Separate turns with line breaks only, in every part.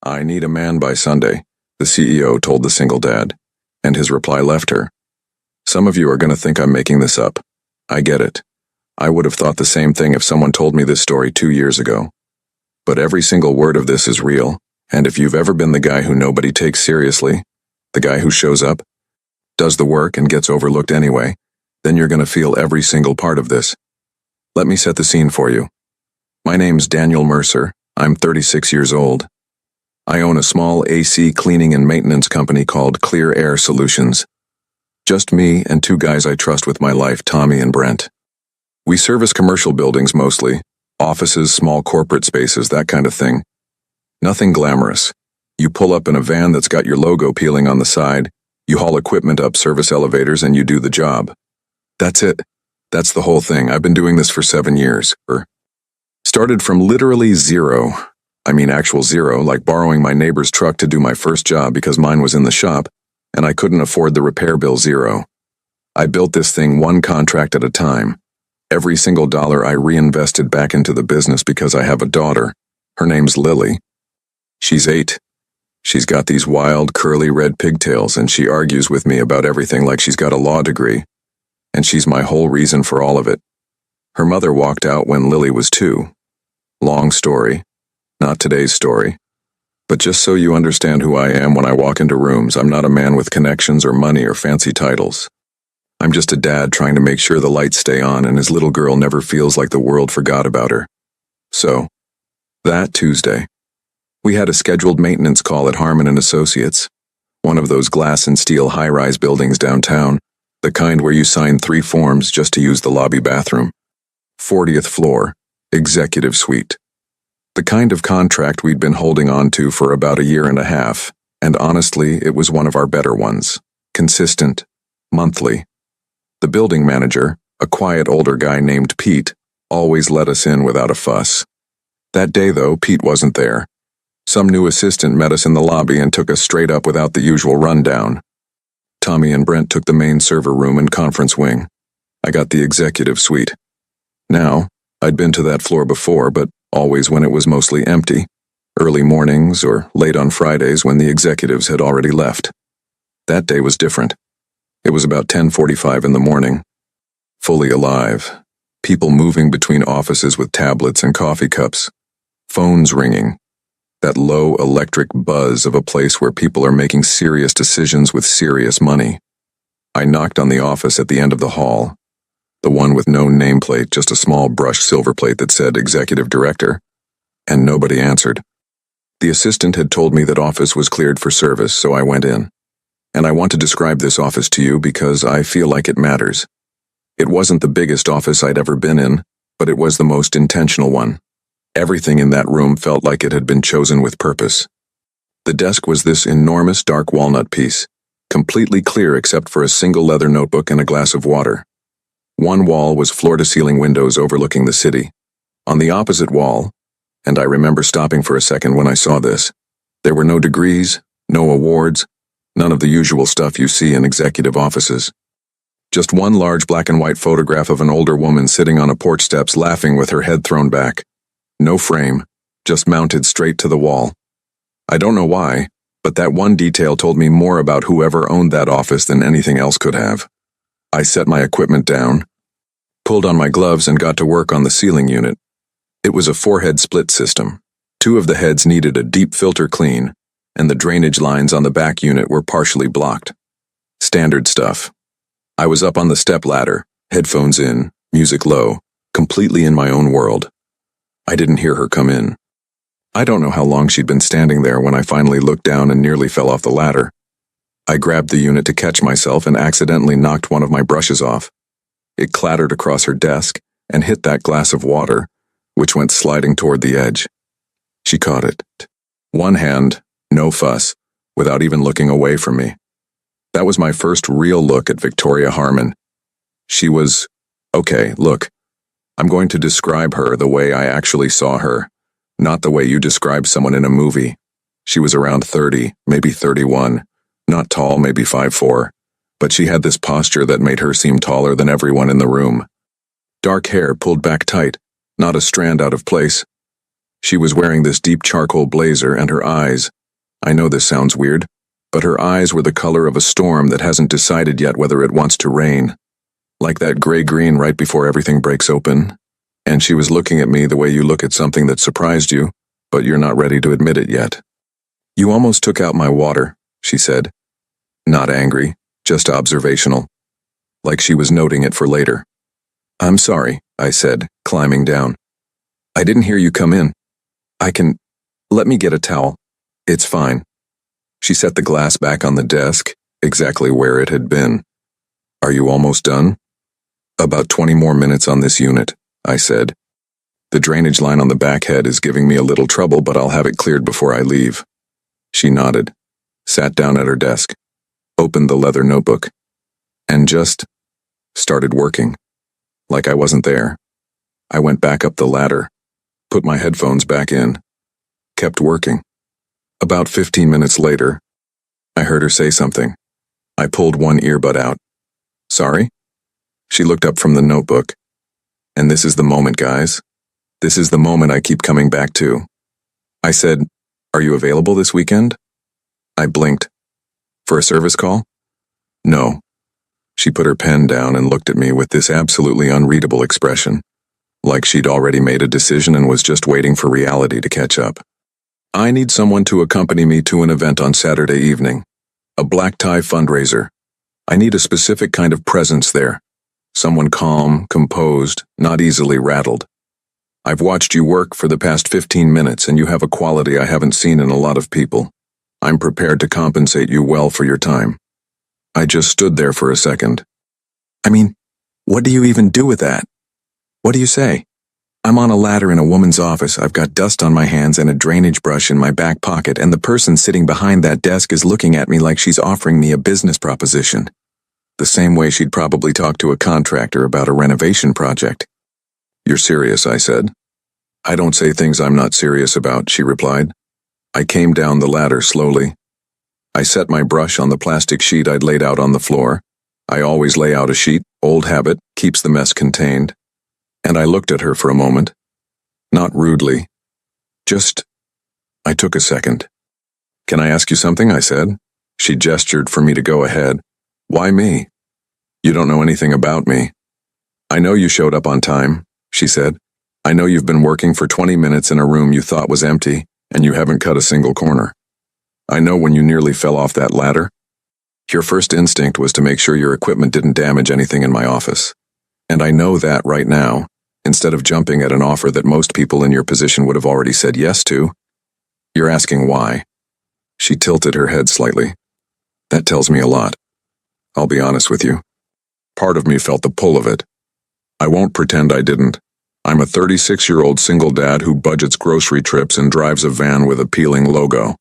"I need a man by Sunday," the CEO told the single dad, and his reply left her. Some of you are going to think I'm making this up. I get it. I would have thought the same thing if someone told me this story 2 years ago. But every single word of this is real, and if you've ever been the guy who nobody takes seriously, the guy who shows up, does the work and gets overlooked anyway, then you're going to feel every single part of this. Let me set the scene for you. My name's Daniel Mercer. I'm 36 years old. I own a small AC cleaning and maintenance company called Clear Air Solutions. Just me and 2 guys I trust with my life, Tommy and Brent. We service commercial buildings mostly, offices, small corporate spaces, that kind of thing. Nothing glamorous. You pull up in a van that's got your logo peeling on the side, you haul equipment up service elevators, and you do the job. That's it. That's the whole thing. I've been doing this for 7 years. Started from literally zero. I mean actual zero, like borrowing my neighbor's truck to do my first job because mine was in the shop, and I couldn't afford the repair bill. Zero. I built this thing one contract at a time. Every single dollar I reinvested back into the business because I have a daughter. Her name's Lily. She's 8. She's got these wild, curly red pigtails, and she argues with me about everything like she's got a law degree. And she's my whole reason for all of it. Her mother walked out when Lily was 2. Long story. Not today's story. But just so you understand who I am when I walk into rooms, I'm not a man with connections or money or fancy titles. I'm just a dad trying to make sure the lights stay on and his little girl never feels like the world forgot about her. So, that Tuesday, we had a scheduled maintenance call at Harmon & Associates, one of those glass and steel high-rise buildings downtown, the kind where you sign 3 forms just to use the lobby bathroom. 40th floor, executive suite. The kind of contract we'd been holding on to for about a year and a half, and honestly, it was one of our better ones. Consistent. Monthly. The building manager, a quiet older guy named Pete, always let us in without a fuss. That day, though, Pete wasn't there. Some new assistant met us in the lobby and took us straight up without the usual rundown. Tommy and Brent took the main server room and conference wing. I got the executive suite. Now, I'd been to that floor before, but always when it was mostly empty, early mornings or late on Fridays when the executives had already left. That day was different. It was about 10:45 in the morning. Fully alive. People moving between offices with tablets and coffee cups. Phones ringing. That low electric buzz of a place where people are making serious decisions with serious money. I knocked on the office at the end of the hall. The one with no nameplate, just a small brushed silver plate that said Executive Director. And nobody answered. The assistant had told me that office was cleared for service, so I went in. And I want to describe this office to you because I feel like it matters. It wasn't the biggest office I'd ever been in, but it was the most intentional one. Everything in that room felt like it had been chosen with purpose. The desk was this enormous dark walnut piece, completely clear except for a single leather notebook and a glass of water. One wall was floor-to-ceiling windows overlooking the city. On the opposite wall, and I remember stopping for a second when I saw this, there were no degrees, no awards, none of the usual stuff you see in executive offices. Just one large black and white photograph of an older woman sitting on a porch steps laughing with her head thrown back. No frame, just mounted straight to the wall. I don't know why, but that one detail told me more about whoever owned that office than anything else could have. I set my equipment down, pulled on my gloves, and got to work on the ceiling unit. It was a 4-head split system. 2 of the heads needed a deep filter clean, and the drainage lines on the back unit were partially blocked. Standard stuff. I was up on the step ladder, headphones in, music low, completely in my own world. I didn't hear her come in. I don't know how long she'd been standing there when I finally looked down and nearly fell off the ladder. I grabbed the unit to catch myself and accidentally knocked one of my brushes off. It clattered across her desk and hit that glass of water, which went sliding toward the edge. She caught it. One hand, no fuss, without even looking away from me. That was my first real look at Victoria Harmon. She was, okay, look, I'm going to describe her the way I actually saw her, not the way you describe someone in a movie. She was around 30, maybe 31, not tall, maybe 5'4", but she had this posture that made her seem taller than everyone in the room. Dark hair pulled back tight, not a strand out of place. She was wearing this deep charcoal blazer, and her eyes— I know this sounds weird, but her eyes were the color of a storm that hasn't decided yet whether it wants to rain. Like that gray-green right before everything breaks open. And she was looking at me the way you look at something that surprised you, but you're not ready to admit it yet. "You almost took out my water," she said. Not angry, just observational. Like she was noting it for later. "I'm sorry," I said, climbing down. "I didn't hear you come in. Let me get a towel. It's fine." She set the glass back on the desk, exactly where it had been. "Are you almost done?" "About 20 more minutes on this unit," I said. "The drainage line on the back head is giving me a little trouble, but I'll have it cleared before I leave." She nodded, sat down at her desk, opened the leather notebook, and just started working. Like I wasn't there. I went back up the ladder, put my headphones back in, kept working. About 15 minutes later, I heard her say something. I pulled one earbud out. "Sorry?" She looked up from the notebook. And this is the moment, guys. This is the moment I keep coming back to. I said, "Are you available this weekend?" I blinked. "For a service call?" "No." She put her pen down and looked at me with this absolutely unreadable expression, like she'd already made a decision and was just waiting for reality to catch up. "I need someone to accompany me to an event on Saturday evening. A black tie fundraiser. I need a specific kind of presence there. Someone calm, composed, not easily rattled. I've watched you work for the past 15 minutes and you have a quality I haven't seen in a lot of people. I'm prepared to compensate you well for your time." I just stood there for a second. What do you even do with that? What do you say? I'm on a ladder in a woman's office, I've got dust on my hands and a drainage brush in my back pocket, and the person sitting behind that desk is looking at me like she's offering me a business proposition. The same way she'd probably talk to a contractor about a renovation project. "You're serious," I said. "I don't say things I'm not serious about," she replied. I came down the ladder slowly. I set my brush on the plastic sheet I'd laid out on the floor. I always lay out a sheet, old habit, keeps the mess contained. And I looked at her for a moment. Not rudely. I took a second. "Can I ask you something?" I said. She gestured for me to go ahead. "Why me?" "You don't know anything about me." "I know you showed up on time," she said. "I know you've been working for 20 minutes in a room you thought was empty, and you haven't cut a single corner. I know when you nearly fell off that ladder. Your first instinct was to make sure your equipment didn't damage anything in my office. And I know that right now, instead of jumping at an offer that most people in your position would have already said yes to, you're asking why." She tilted her head slightly. "That tells me a lot. I'll be honest with you. Part of me felt the pull of it. I won't pretend I didn't. I'm a 36-year-old single dad who budgets grocery trips and drives a van with a peeling logo.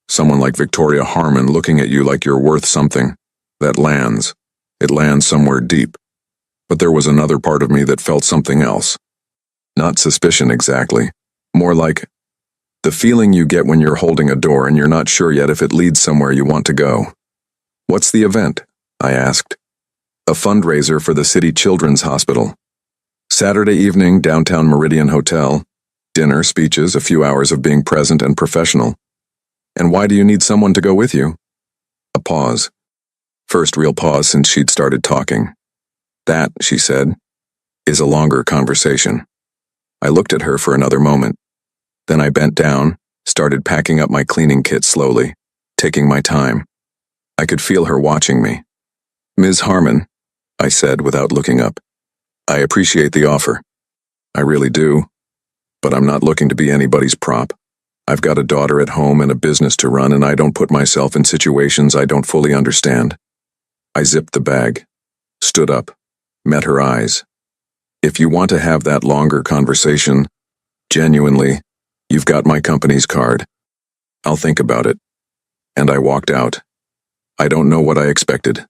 Someone like Victoria Harmon looking at you like you're worth something. That lands. It lands somewhere deep. But there was another part of me that felt something else. Not suspicion exactly. More like the feeling you get when you're holding a door and you're not sure yet if it leads somewhere you want to go. "What's the event?" I asked. "A fundraiser for the City Children's Hospital. Saturday evening, downtown Meridian Hotel. Dinner, speeches, a few hours of being present and professional. And why do you need someone to go with you?" A pause. First real pause since she'd started talking. "That," she said, "is a longer conversation." I looked at her for another moment. Then I bent down, started packing up my cleaning kit slowly, taking my time. I could feel her watching me. "Ms. Harmon," I said without looking up, "I appreciate the offer. I really do. But I'm not looking to be anybody's prop. I've got a daughter at home and a business to run, and I don't put myself in situations I don't fully understand." I zipped the bag, stood up, met her eyes. "If you want to have that longer conversation, genuinely, you've got my company's card. I'll think about it." And I walked out. I don't know what I expected.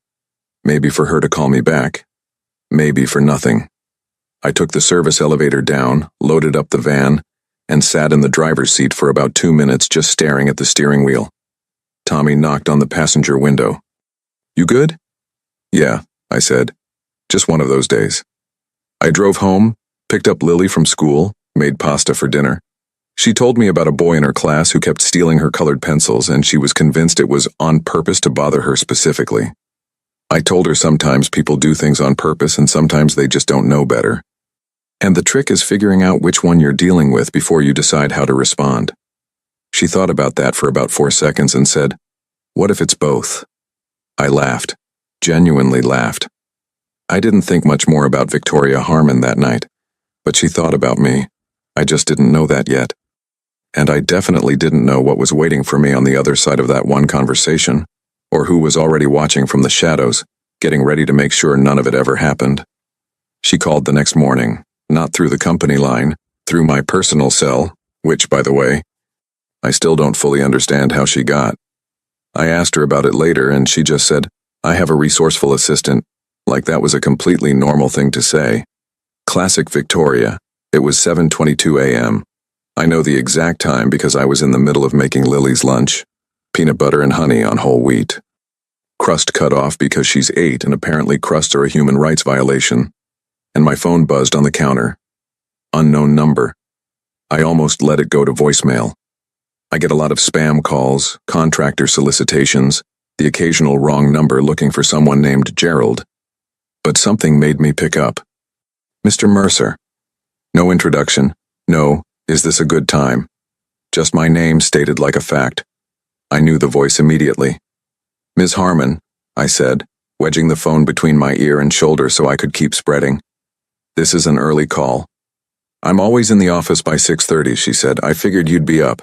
Maybe for her to call me back. Maybe for nothing. I took the service elevator down, loaded up the van, and sat in the driver's seat for about 2 minutes just staring at the steering wheel. Tommy knocked on the passenger window. "You good?" "Yeah," I said. "Just one of those days." I drove home, picked up Lily from school, made pasta for dinner. She told me about a boy in her class who kept stealing her colored pencils, and she was convinced it was on purpose to bother her specifically. I told her sometimes people do things on purpose and sometimes they just don't know better. And the trick is figuring out which one you're dealing with before you decide how to respond. She thought about that for about 4 seconds and said, "What if it's both?" I laughed, genuinely laughed. I didn't think much more about Victoria Harmon that night, but she thought about me. I just didn't know that yet. And I definitely didn't know what was waiting for me on the other side of that one conversation, or who was already watching from the shadows, getting ready to make sure none of it ever happened. She called the next morning, not through the company line, through my personal cell, which, by the way, I still don't fully understand how she got. I asked her about it later and she just said, "I have a resourceful assistant," like that was a completely normal thing to say. Classic Victoria. It was 7:22 a.m. I know the exact time because I was in the middle of making Lily's lunch. Peanut butter and honey on whole wheat. Crust cut off because she's 8 and apparently crusts are a human rights violation. And my phone buzzed on the counter. Unknown number. I almost let it go to voicemail. I get a lot of spam calls, contractor solicitations, the occasional wrong number looking for someone named Gerald. But something made me pick up. "Mr. Mercer." No introduction. No, "Is this a good time?" Just my name stated like a fact. I knew the voice immediately. "Ms. Harmon," I said, wedging the phone between my ear and shoulder so I could keep spreading. "This is an early call." "I'm always in the office by 6:30, she said. "I figured you'd be up."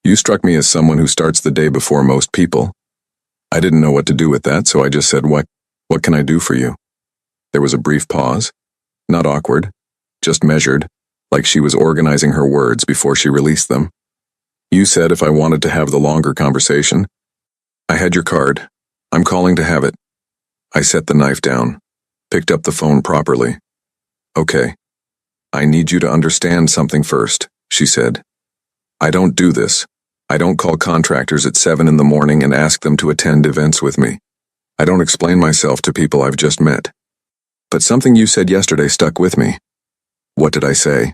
You struck me as someone who starts the day before most people. I didn't know what to do with that, so I just said, What can I do for you?" There was a brief pause. Not awkward, just measured, like she was organizing her words before she released them. "You said if I wanted to have the longer conversation." "I had your card. I'm calling to have it." I set the knife down, picked up the phone properly. "Okay. I need you to understand something first," she said. "I don't do this. I don't call contractors at 7 in the morning and ask them to attend events with me. I don't explain myself to people I've just met. But something you said yesterday stuck with me." "What did I say?"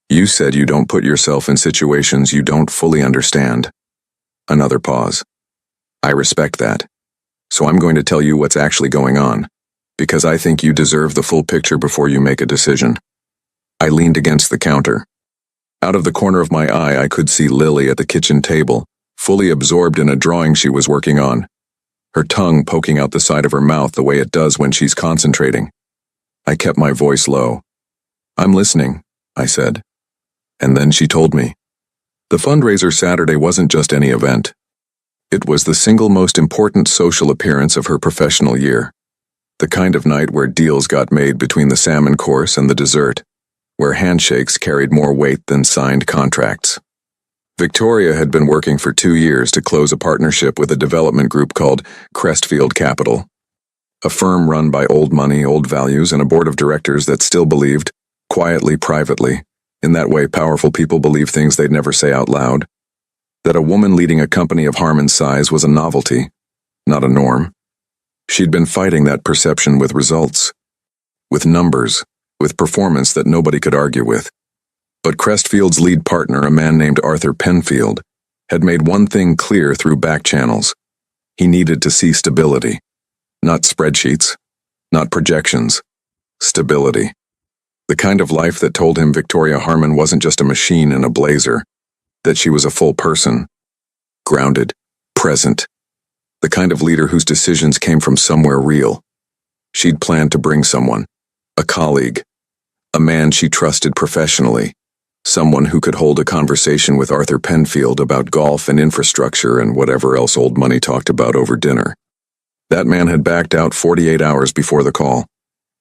"You said you don't put yourself in situations you don't fully understand." Another pause. "I respect that. So I'm going to tell you what's actually going on, because I think you deserve the full picture before you make a decision." I leaned against the counter. Out of the corner of my eye, I could see Lily at the kitchen table, fully absorbed in a drawing she was working on, her tongue poking out the side of her mouth the way it does when she's concentrating. I kept my voice low. "I'm listening," I said. And then she told me. The fundraiser Saturday wasn't just any event. It was the single most important social appearance of her professional year. The kind of night where deals got made between the salmon course and the dessert, where handshakes carried more weight than signed contracts. Victoria had been working for 2 years to close a partnership with a development group called Crestfield Capital, a firm run by old money, old values, and a board of directors that still believed, quietly, privately, in that way powerful people believe things they'd never say out loud, that a woman leading a company of Harmon's size was a novelty, not a norm. She'd been fighting that perception with results, with numbers, with performance that nobody could argue with. But Crestfield's lead partner, a man named Arthur Penfield, had made one thing clear through back channels. He needed to see stability. Not spreadsheets, not projections. Stability. The kind of life that told him Victoria Harmon wasn't just a machine in a blazer, that she was a full person. Grounded, present. The kind of leader whose decisions came from somewhere real. She'd planned to bring someone, a colleague, a man she trusted professionally, someone who could hold a conversation with Arthur Penfield about golf and infrastructure and whatever else old money talked about over dinner. That man had backed out 48 hours before the call.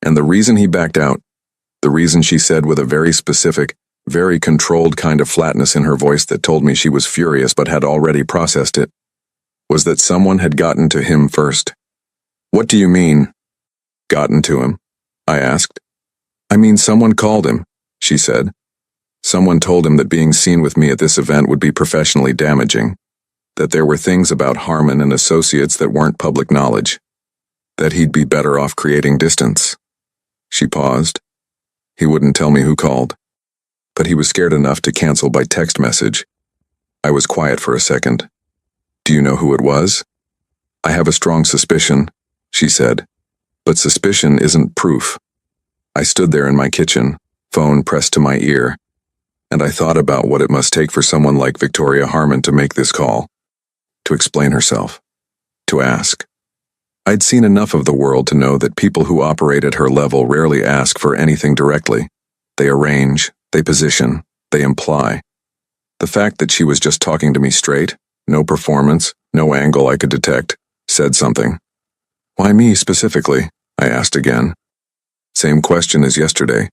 And the reason he backed out, the reason she said with a very specific, very controlled kind of flatness in her voice that told me she was furious but had already processed it, was that someone had gotten to him first. "What do you mean?" "Gotten to him?" I asked. "I mean, someone called him," she said. "Someone told him that being seen with me at this event would be professionally damaging, that there were things about Harmon and Associates that weren't public knowledge, that he'd be better off creating distance." She paused. "He wouldn't tell me who called." but he was scared enough to cancel by text message. I was quiet for a second. Do you know who it was? I have a strong suspicion, she said. But suspicion isn't proof. I stood there in my kitchen, phone pressed to my ear, and I thought about what it must take for someone like Victoria Harmon to make this call, to explain herself, to ask. I'd seen enough of the world to know that people who operate at her level rarely ask for anything directly. They arrange, they position, they imply. The fact that she was just talking to me straight, no performance, no angle I could detect, said something. Why me specifically? I asked again. Same question as yesterday,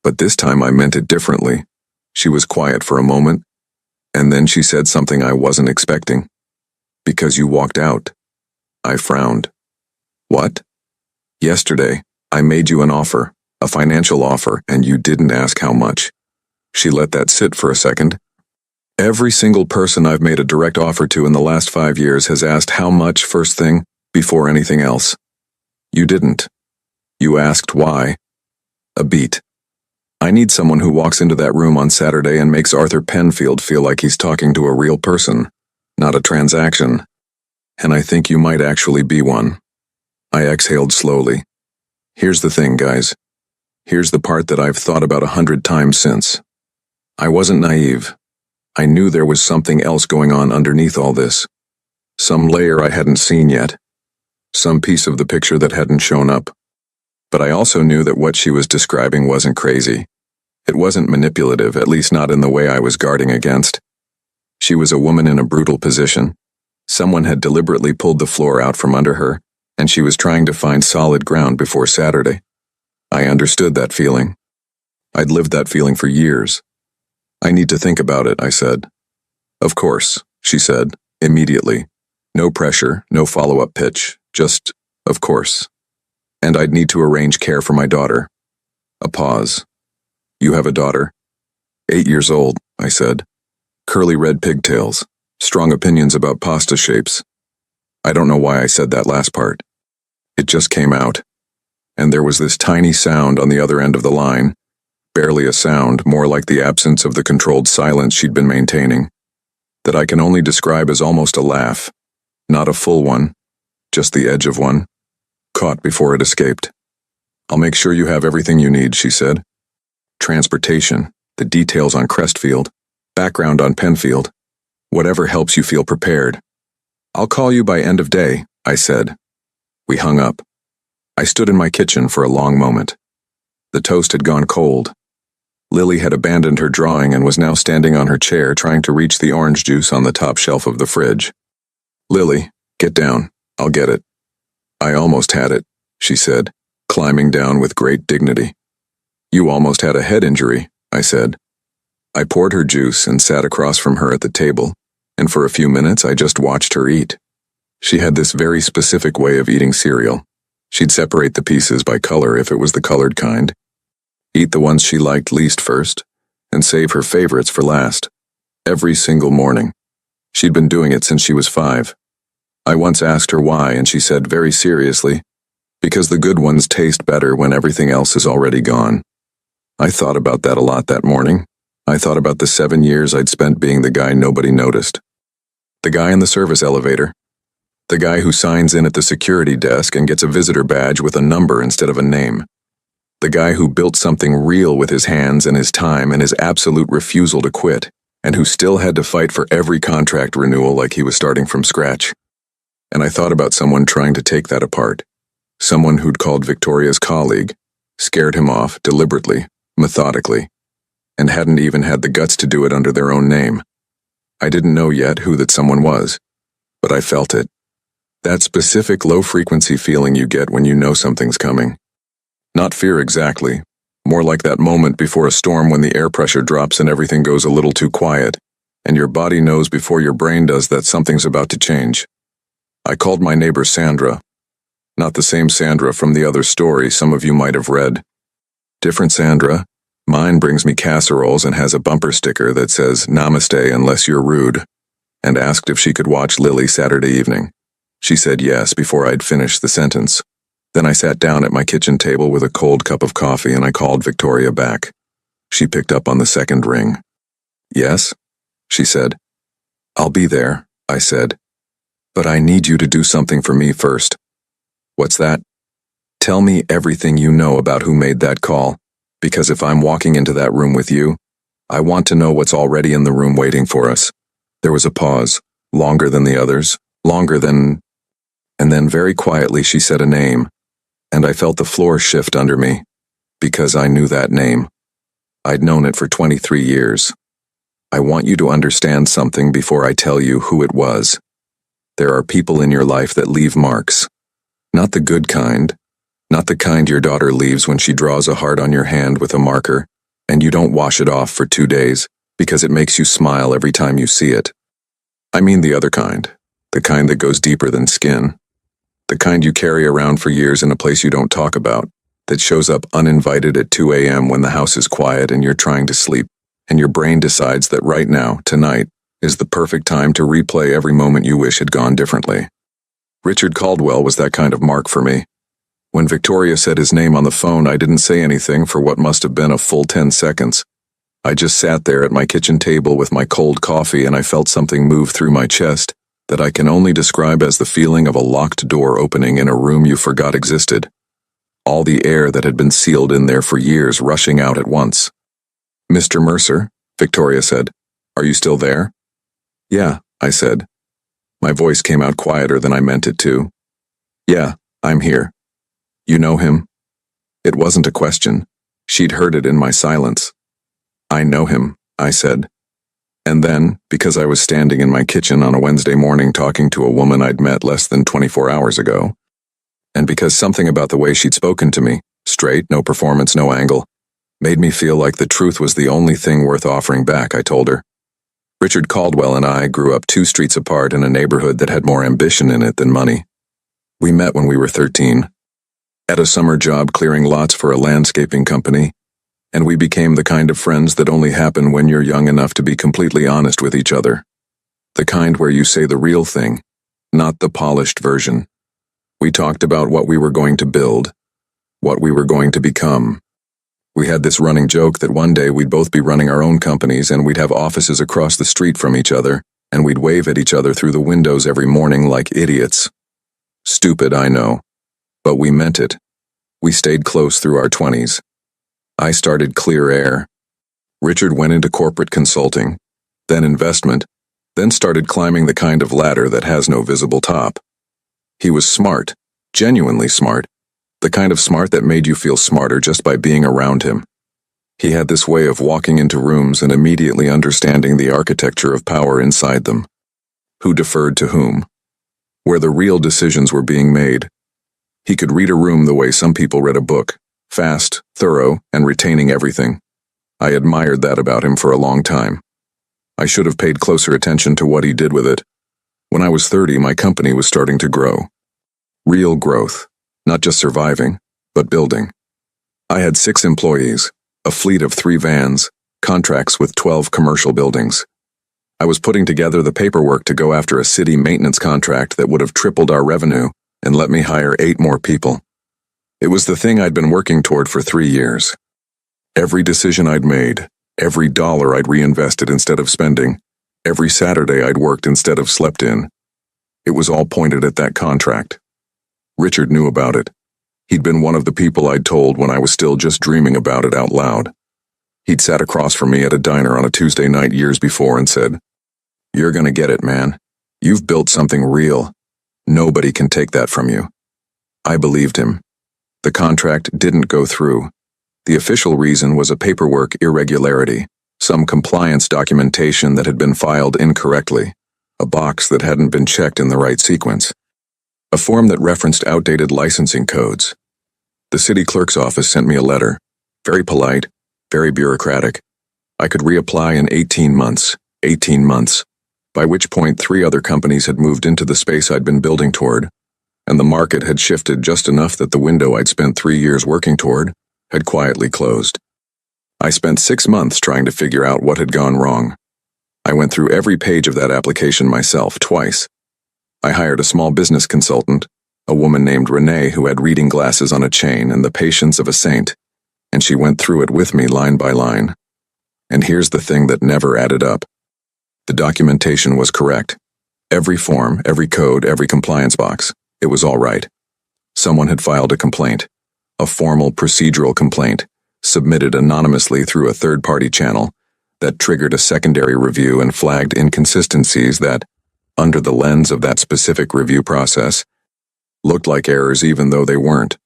but this time I meant it differently. She was quiet for a moment, and then she said something I wasn't expecting. Because you walked out. I frowned. What? Yesterday, I made you an offer, a financial offer, and you didn't ask how much. She let that sit for a second. Every single person I've made a direct offer to in the last 5 years has asked how much first thing, before anything else. You didn't. You asked why. A beat. I need someone who walks into that room on Saturday and makes Arthur Penfield feel like he's talking to a real person, not a transaction. And I think you might actually be one. I exhaled slowly. Here's the thing, guys. Here's the part that I've thought about 100 times since. I wasn't naive. I knew there was something else going on underneath all this. Some layer I hadn't seen yet. Some piece of the picture that hadn't shown up. But I also knew that what she was describing wasn't crazy. It wasn't manipulative, at least not in the way I was guarding against. She was a woman in a brutal position. Someone had deliberately pulled the floor out from under her, and she was trying to find solid ground before Saturday. I understood that feeling. I'd lived that feeling for years. I need to think about it, I said. Of course, she said, immediately. No pressure, no follow-up pitch, just, of course. And I'd need to arrange care for my daughter. A pause. You have a daughter? 8 years old, I said. Curly red pigtails, strong opinions about pasta shapes. I don't know why I said that last part. It just came out. And there was this tiny sound on the other end of the line. Barely a sound, more like the absence of the controlled silence she'd been maintaining. That I can only describe as almost a laugh. Not a full one, just the edge of one. Caught before it escaped. I'll make sure you have everything you need, she said. Transportation, the details on Crestfield, background on Penfield, whatever helps you feel prepared. I'll call you by end of day, I said. We hung up. I stood in my kitchen for a long moment. The toast had gone cold. Lily had abandoned her drawing and was now standing on her chair trying to reach the orange juice on the top shelf of the fridge. Lily, get down, I'll get it. I almost had it, she said, climbing down with great dignity. You almost had a head injury, I said. I poured her juice and sat across from her at the table, and for a few minutes I just watched her eat. She had this very specific way of eating cereal. She'd separate the pieces by color if it was the colored kind, eat the ones she liked least first, and save her favorites for last. Every single morning. She'd been doing it since she was 5. I once asked her why, and she said very seriously, because the good ones taste better when everything else is already gone. I thought about that a lot that morning. I thought about the 7 years I'd spent being the guy nobody noticed. The guy in the service elevator. The guy who signs in at the security desk and gets a visitor badge with a number instead of a name. The guy who built something real with his hands and his time and his absolute refusal to quit, and who still had to fight for every contract renewal like he was starting from scratch. And I thought about someone trying to take that apart. Someone who'd called Victoria's colleague, scared him off deliberately, methodically, and hadn't even had the guts to do it under their own name. I didn't know yet who that someone was, but I felt it. That specific low-frequency feeling you get when you know something's coming. Not fear exactly, more like that moment before a storm when the air pressure drops and everything goes a little too quiet, and your body knows before your brain does that something's about to change. I called my neighbor Sandra. Not the same Sandra from the other story some of you might have read. Different Sandra. Mine brings me casseroles and has a bumper sticker that says, "Namaste unless you're rude," and asked if she could watch Lily Saturday evening. She said yes before I'd finished the sentence. Then I sat down at my kitchen table with a cold cup of coffee and I called Victoria back. She picked up on the second ring. Yes? She said. I'll be there, I said. But I need you to do something for me first. What's that? Tell me everything you know about who made that call, because if I'm walking into that room with you, I want to know what's already in the room waiting for us. There was a pause, longer than the others, longer than... And then very quietly she said a name, and I felt the floor shift under me, because I knew that name. I'd known it for 23 years. I want you to understand something before I tell you who it was. There are people in your life that leave marks. Not the good kind. Not the kind your daughter leaves when she draws a heart on your hand with a marker, and you don't wash it off for 2 days because it makes you smile every time you see it. I mean the other kind. The kind that goes deeper than skin. The kind you carry around for years in a place you don't talk about, that shows up uninvited at 2 a.m. when the house is quiet and you're trying to sleep, and your brain decides that right now, tonight, is the perfect time to replay every moment you wish had gone differently. Richard Caldwell was that kind of mark for me. When Victoria said his name on the phone, I didn't say anything for what must have been a full 10 seconds. I just sat there at my kitchen table with my cold coffee, and I felt something move through my chest that I can only describe as the feeling of a locked door opening in a room you forgot existed. All the air that had been sealed in there for years rushing out at once. Mr. Mercer, Victoria said, are you still there? Yeah, I said. My voice came out quieter than I meant it to. Yeah, I'm here. You know him? It wasn't a question. She'd heard it in my silence. I know him, I said. And then, because I was standing in my kitchen on a Wednesday morning talking to a woman I'd met less than 24 hours ago, and because something about the way she'd spoken to me, straight, no performance, no angle, made me feel like the truth was the only thing worth offering back, I told her. Richard Caldwell and I grew up 2 streets apart in a neighborhood that had more ambition in it than money. We met when we were 13. At a summer job clearing lots for a landscaping company, and we became the kind of friends that only happen when you're young enough to be completely honest with each other. The kind where you say the real thing, not the polished version. We talked about what we were going to build, what we were going to become. We had this running joke that one day we'd both be running our own companies and we'd have offices across the street from each other, and we'd wave at each other through the windows every morning like idiots. Stupid, I know. But we meant it. We stayed close through our 20s. I started Clear Air. Richard went into corporate consulting, then investment, then started climbing the kind of ladder that has no visible top. He was smart, genuinely smart, the kind of smart that made you feel smarter just by being around him. He had this way of walking into rooms and immediately understanding the architecture of power inside them. Who deferred to whom? Where the real decisions were being made. He could read a room the way some people read a book, fast, thorough, and retaining everything. I admired that about him for a long time. I should have paid closer attention to what he did with it. When I was 30, my company was starting to grow. Real growth, not just surviving, but building. I had 6 employees, a fleet of 3 vans, contracts with 12 commercial buildings. I was putting together the paperwork to go after a city maintenance contract that would have tripled our revenue and let me hire 8 more people. It was the thing I'd been working toward for 3 years. Every decision I'd made, every dollar I'd reinvested instead of spending, every Saturday I'd worked instead of slept in. It was all pointed at that contract. Richard knew about it. He'd been one of the people I'd told when I was still just dreaming about it out loud. He'd sat across from me at a diner on a Tuesday night years before and said, "You're gonna get it, man. You've built something real. Nobody can take that from you." I believed him. The contract didn't go through. The official reason was a paperwork irregularity, some compliance documentation that had been filed incorrectly, a box that hadn't been checked in the right sequence, a form that referenced outdated licensing codes. The city clerk's office sent me a letter, very polite, very bureaucratic. I could reapply in 18 months, by which point 3 other companies had moved into the space I'd been building toward, and the market had shifted just enough that the window I'd spent 3 years working toward had quietly closed. I spent 6 months trying to figure out what had gone wrong. I went through every page of that application myself, twice. I hired a small business consultant, a woman named Renee who had reading glasses on a chain and the patience of a saint. and she went through it with me line by line. And here's the thing that never added up. The documentation was correct. Every form, every code, every compliance box. It was all right. Someone had filed a complaint. A formal procedural complaint, submitted anonymously through a third-party channel, that triggered a secondary review and flagged inconsistencies that, under the lens of that specific review process, looked like errors even though they weren't.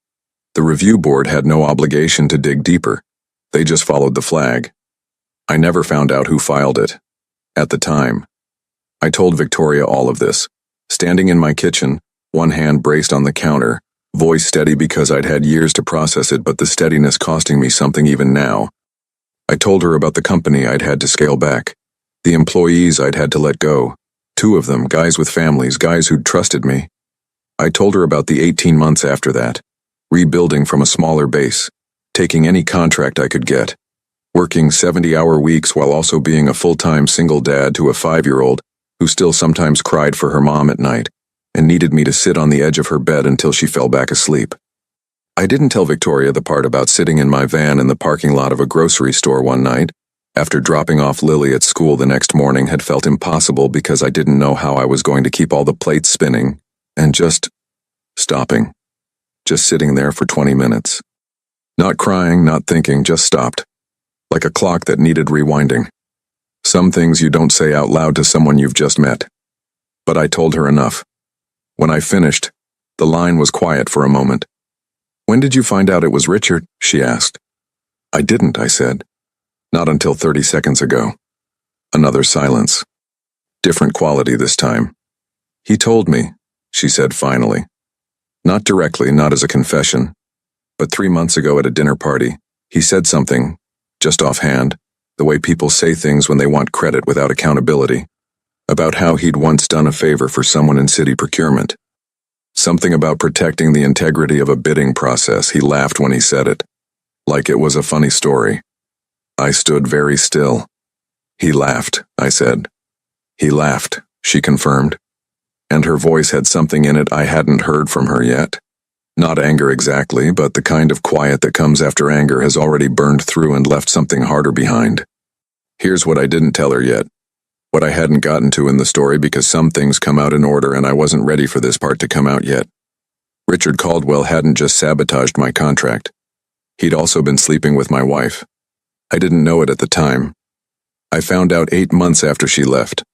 The review board had no obligation to dig deeper. They just followed the flag. I never found out who filed it. At the time. I told Victoria all of this, standing in my kitchen, one hand braced on the counter, voice steady because I'd had years to process it, but the steadiness costing me something even now. I told her about the company I'd had to scale back, the employees I'd had to let go, 2 of them, guys with families, guys who'd trusted me. I told her about the 18 months after that, rebuilding from a smaller base, taking any contract I could get, working 70-hour weeks while also being a full-time single dad to a 5-year-old who still sometimes cried for her mom at night and needed me to sit on the edge of her bed until she fell back asleep. I didn't tell Victoria the part about sitting in my van in the parking lot of a grocery store one night, after dropping off Lily at school the next morning had felt impossible because I didn't know how I was going to keep all the plates spinning, and just stopping. Just sitting there for 20 minutes. Not crying, not thinking, just stopped. Like a clock that needed rewinding. Some things you don't say out loud to someone you've just met. But I told her enough. When I finished, the line was quiet for a moment. "When did you find out it was Richard?" she asked. "I didn't," I said. "Not until 30 seconds ago." Another silence. Different quality this time. "He told me," she said finally. Not directly, not as a confession. But 3 months ago at a dinner party, he said something, just offhand, the way people say things when they want credit without accountability, about how he'd once done a favor for someone in city procurement. Something about protecting the integrity of a bidding process. He laughed when he said it, like it was a funny story. I stood very still. "He laughed," I said. "He laughed," she confirmed. And her voice had something in it I hadn't heard from her yet. Not anger exactly, but the kind of quiet that comes after anger has already burned through and left something harder behind. Here's what I didn't tell her yet. What I hadn't gotten to in the story because some things come out in order and I wasn't ready for this part to come out yet. Richard Caldwell hadn't just sabotaged my contract. He'd also been sleeping with my wife. I didn't know it at the time. I found out 8 months after she left,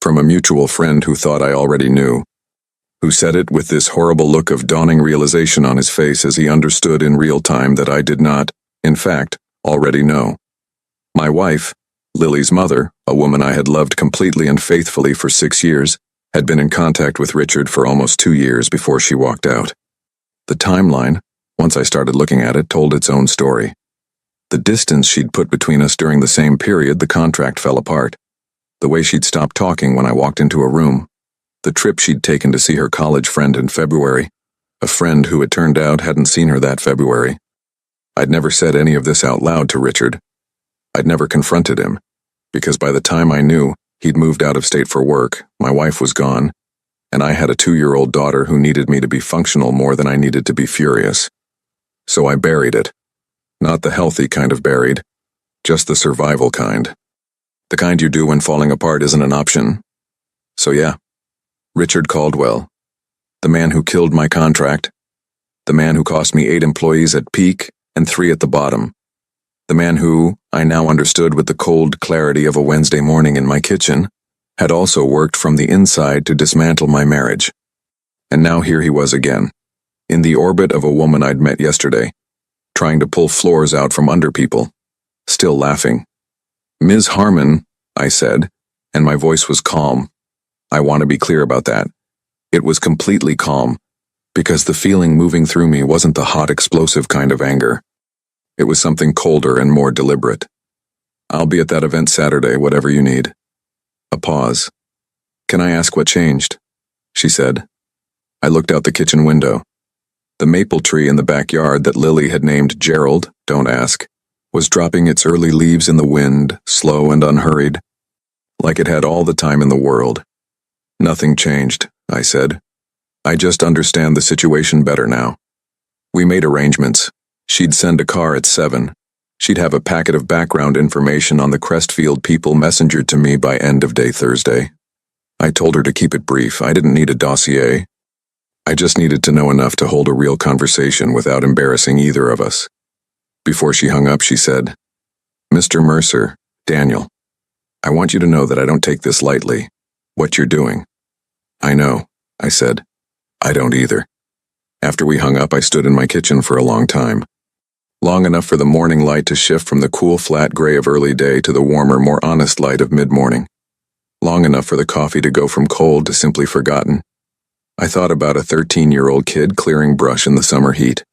from a mutual friend who thought I already knew, who said it with this horrible look of dawning realization on his face as he understood in real time that I did not, in fact, already know. My wife, Lily's mother, a woman I had loved completely and faithfully for 6 years, had been in contact with Richard for almost 2 years before she walked out. The timeline, once I started looking at it, told its own story. The distance she'd put between us during the same period the contract fell apart. The way she'd stopped talking when I walked into a room. The trip she'd taken to see her college friend in February. A friend who it turned out hadn't seen her that February. I'd never said any of this out loud to Richard. I'd never confronted him, because by the time I knew, he'd moved out of state for work, my wife was gone, and I had a 2-year-old daughter who needed me to be functional more than I needed to be furious. So I buried it. Not the healthy kind of buried, just the survival kind. The kind you do when falling apart isn't an option. So yeah, Richard Caldwell, the man who killed my contract, the man who cost me 8 employees at peak and 3 at the bottom, the man who, I now understood with the cold clarity of a Wednesday morning in my kitchen, had also worked from the inside to dismantle my marriage. And now here he was again, in the orbit of a woman I'd met yesterday, trying to pull floors out from under people, still laughing. "Ms. Harmon," I said, and my voice was calm. I want to be clear about that. It was completely calm, because the feeling moving through me wasn't the hot, explosive kind of anger. It was something colder and more deliberate. "I'll be at that event Saturday, whatever you need." A pause. "Can I ask what changed?" she said. I looked out the kitchen window. The maple tree in the backyard that Lily had named Gerald, don't ask, was dropping its early leaves in the wind, slow and unhurried, like it had all the time in the world. "Nothing changed," I said. "I just understand the situation better now. We made arrangements. She'd send a car at 7, She'd have a packet of background information on the Crestfield people messengered to me by end of day Thursday. I told her to keep it brief. I didn't need a dossier. I just needed to know enough to hold a real conversation without embarrassing either of us. Before she hung up, she said, "Mr. Mercer, Daniel, I want you to know that I don't take this lightly, what you're doing." "I know," I said. "I don't either." After we hung up, I stood in my kitchen for a long time. Long enough for the morning light to shift from the cool, flat gray of early day to the warmer, more honest light of mid-morning. Long enough for the coffee to go from cold to simply forgotten. I thought about a 13-year-old kid clearing brush in the summer heat,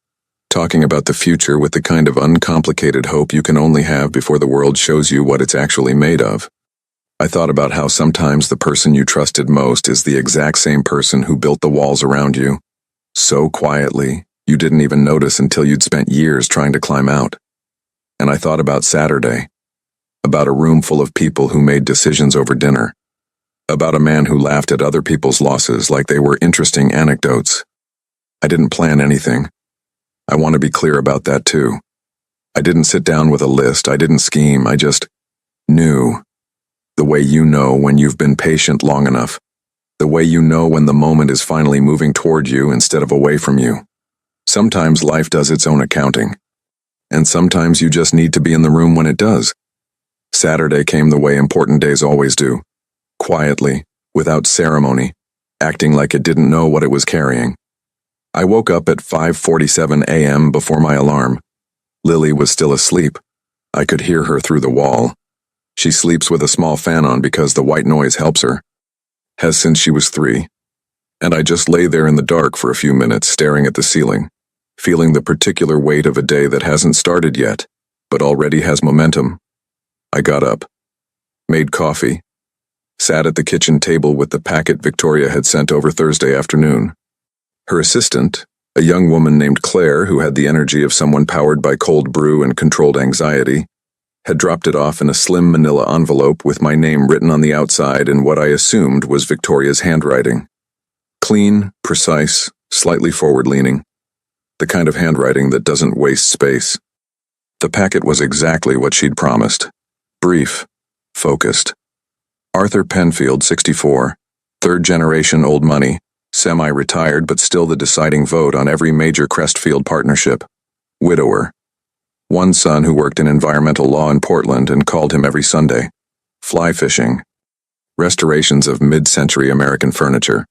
talking about the future with the kind of uncomplicated hope you can only have before the world shows you what it's actually made of. I thought about how sometimes the person you trusted most is the exact same person who built the walls around you, so quietly, you didn't even notice until you'd spent years trying to climb out. And I thought about Saturday, about a room full of people who made decisions over dinner, about a man who laughed at other people's losses like they were interesting anecdotes. I didn't plan anything. I want to be clear about that too. I didn't sit down with a list, I didn't scheme, I just knew. The way you know when you've been patient long enough. The way you know when the moment is finally moving toward you instead of away from you. Sometimes life does its own accounting. And sometimes you just need to be in the room when it does. Saturday came the way important days always do. Quietly, without ceremony, acting like it didn't know what it was carrying. I woke up at 5:47 a.m. before my alarm. Lily was still asleep. I could hear her through the wall. She sleeps with a small fan on because the white noise helps her. Has since she was 3. And I just lay there in the dark for a few minutes staring at the ceiling, feeling the particular weight of a day that hasn't started yet, but already has momentum. I got up, made coffee, sat at the kitchen table with the packet Victoria had sent over Thursday afternoon. Her assistant, a young woman named Claire who had the energy of someone powered by cold brew and controlled anxiety, had dropped it off in a slim manila envelope with my name written on the outside in what I assumed was Victoria's handwriting. Clean, precise, slightly forward-leaning. The kind of handwriting that doesn't waste space. The packet was exactly what she'd promised. Brief, focused. Arthur Penfield, 64, third-generation old money, semi-retired but still the deciding vote on every major Crestfield partnership. Widower. One son who worked in environmental law in Portland and called him every Sunday. Fly fishing. Restorations of mid-century American furniture.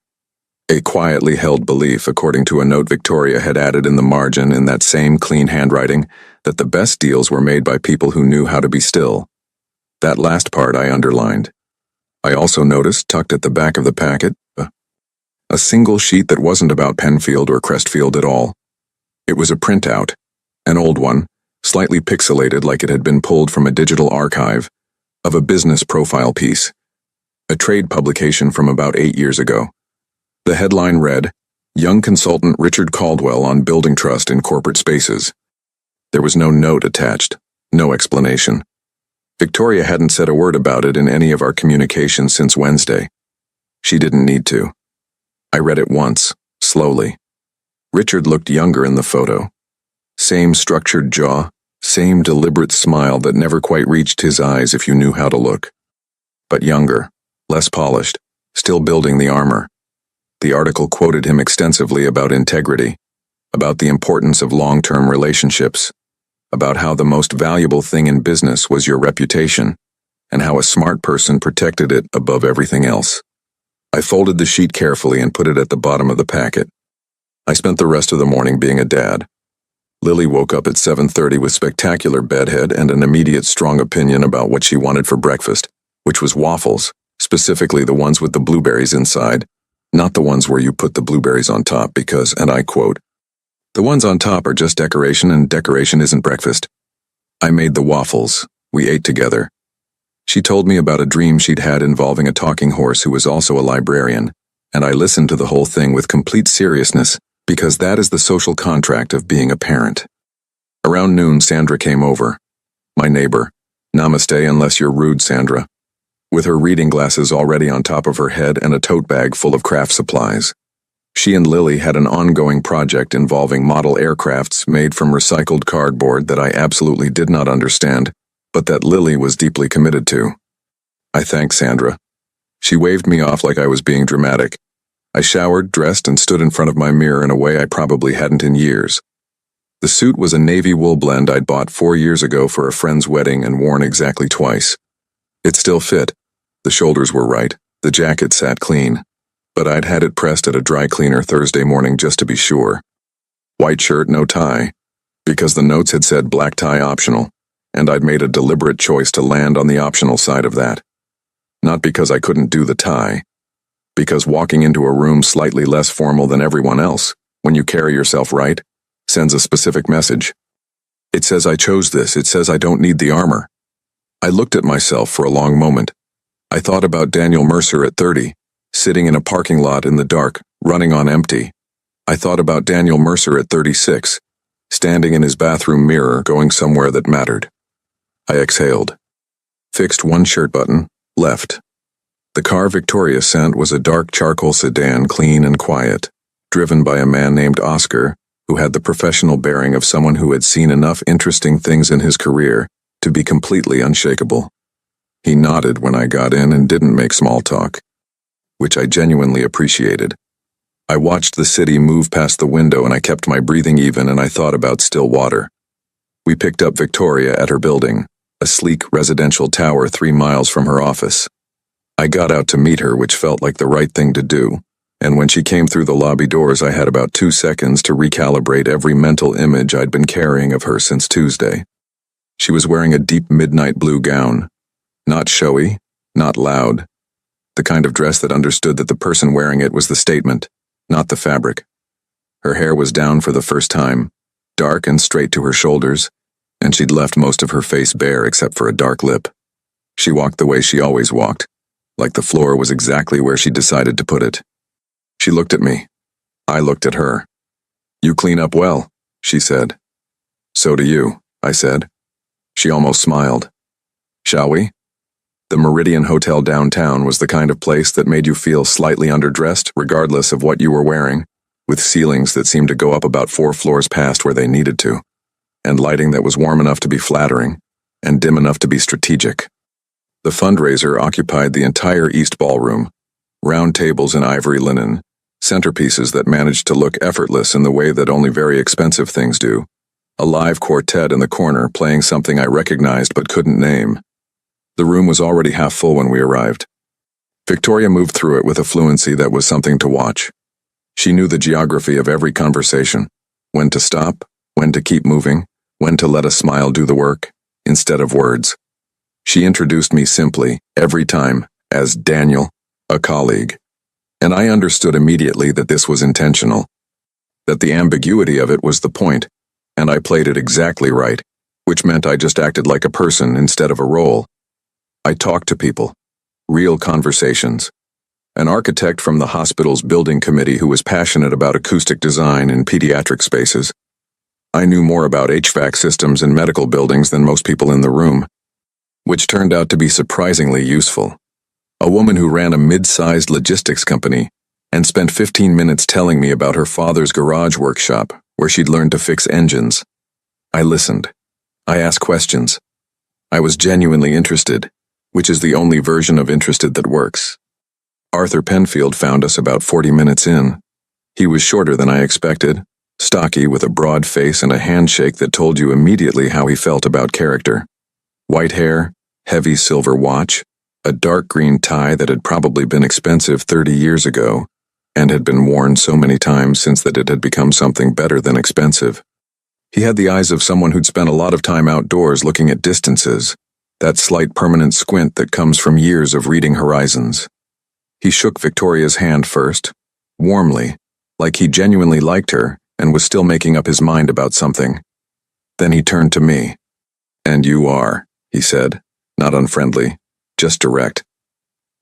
A quietly held belief, according to a note Victoria had added in the margin in that same clean handwriting, that the best deals were made by people who knew how to be still. That last part I underlined. I also noticed, tucked at the back of the packet, a single sheet that wasn't about Penfield or Crestfield at all. It was a printout, an old one, slightly pixelated like it had been pulled from a digital archive, of a business profile piece. A trade publication from about 8 years ago. The headline read, "Young Consultant Richard Caldwell on Building Trust in Corporate Spaces." There was no note attached, no explanation. Victoria hadn't said a word about it in any of our communications since Wednesday. She didn't need to. I read it once, slowly. Richard looked younger in the photo. Same structured jaw, same deliberate smile that never quite reached his eyes if you knew how to look. But younger, less polished, still building the armor. The article quoted him extensively about integrity, about the importance of long-term relationships, about how the most valuable thing in business was your reputation, and how a smart person protected it above everything else. I folded the sheet carefully and put it at the bottom of the packet. I spent the rest of the morning being a dad. Lily woke up at 7:30 with spectacular bedhead and an immediate strong opinion about what she wanted for breakfast, which was waffles, specifically the ones with the blueberries inside, not the ones where you put the blueberries on top because, and I quote, "The ones on top are just decoration and decoration isn't breakfast." I made the waffles. We ate together. She told me about a dream she'd had involving a talking horse who was also a librarian, and I listened to the whole thing with complete seriousness because that is the social contract of being a parent. Around noon, Sandra came over. My neighbor. Namaste unless you're rude, Sandra. With her reading glasses already on top of her head and a tote bag full of craft supplies. She and Lily had an ongoing project involving model aircrafts made from recycled cardboard that I absolutely did not understand, but that Lily was deeply committed to. I thanked Sandra. She waved me off like I was being dramatic. I showered, dressed, and stood in front of my mirror in a way I probably hadn't in years. The suit was a navy wool blend I'd bought 4 years ago for a friend's wedding and worn exactly twice. It still fit. The shoulders were right. The jacket sat clean. But I'd had it pressed at a dry cleaner Thursday morning just to be sure. White shirt, no tie, because the notes had said black tie optional, and I'd made a deliberate choice to land on the optional side of that. Not because I couldn't do the tie, because walking into a room slightly less formal than everyone else, when you carry yourself right, sends a specific message. It says I chose this, it says I don't need the armor. I looked at myself for a long moment. I thought about Daniel Mercer at 30, sitting in a parking lot in the dark, running on empty. I thought about Daniel Mercer at 36, standing in his bathroom mirror going somewhere that mattered. I exhaled. Fixed one shirt button, left. The car Victoria sent was a dark charcoal sedan, clean and quiet, driven by a man named Oscar, who had the professional bearing of someone who had seen enough interesting things in his career to be completely unshakable. He nodded when I got in and didn't make small talk, which I genuinely appreciated. I watched the city move past the window and I kept my breathing even and I thought about still water. We picked up Victoria at her building, a sleek residential tower 3 miles from her office. I got out to meet her, which felt like the right thing to do, and when she came through the lobby doors I had about 2 seconds to recalibrate every mental image I'd been carrying of her since Tuesday. She was wearing a deep midnight blue gown. Not showy, not loud. The kind of dress that understood that the person wearing it was the statement, not the fabric. Her hair was down for the first time, dark and straight to her shoulders, and she'd left most of her face bare except for a dark lip. She walked the way she always walked, like the floor was exactly where she decided to put it. She looked at me. I looked at her. "You clean up well," she said. "So do you," I said. She almost smiled. "Shall we?" The Meridian Hotel downtown was the kind of place that made you feel slightly underdressed regardless of what you were wearing, with ceilings that seemed to go up about 4 floors past where they needed to, and lighting that was warm enough to be flattering, and dim enough to be strategic. The fundraiser occupied the entire East Ballroom, round tables in ivory linen, centerpieces that managed to look effortless in the way that only very expensive things do, a live quartet in the corner playing something I recognized but couldn't name. The room was already half full when we arrived. Victoria moved through it with a fluency that was something to watch. She knew the geography of every conversation, when to stop, when to keep moving, when to let a smile do the work, instead of words. She introduced me simply, every time, as Daniel, a colleague. And I understood immediately that this was intentional, that the ambiguity of it was the point, and I played it exactly right, which meant I just acted like a person instead of a role. I talked to people, real conversations. An architect from the hospital's building committee who was passionate about acoustic design in pediatric spaces. I knew more about HVAC systems in medical buildings than most people in the room, which turned out to be surprisingly useful. A woman who ran a mid-sized logistics company and spent 15 minutes telling me about her father's garage workshop where she'd learned to fix engines. I listened. I asked questions. I was genuinely interested, which is the only version of interested that works. Arthur Penfield found us about 40 minutes in. He was shorter than I expected, stocky with a broad face and a handshake that told you immediately how he felt about character. White hair, heavy silver watch, a dark green tie that had probably been expensive 30 years ago and had been worn so many times since that it had become something better than expensive. He had the eyes of someone who'd spent a lot of time outdoors looking at distances, that slight permanent squint that comes from years of reading horizons. He shook Victoria's hand first, warmly, like he genuinely liked her and was still making up his mind about something. Then he turned to me. "And you are," he said, not unfriendly, just direct.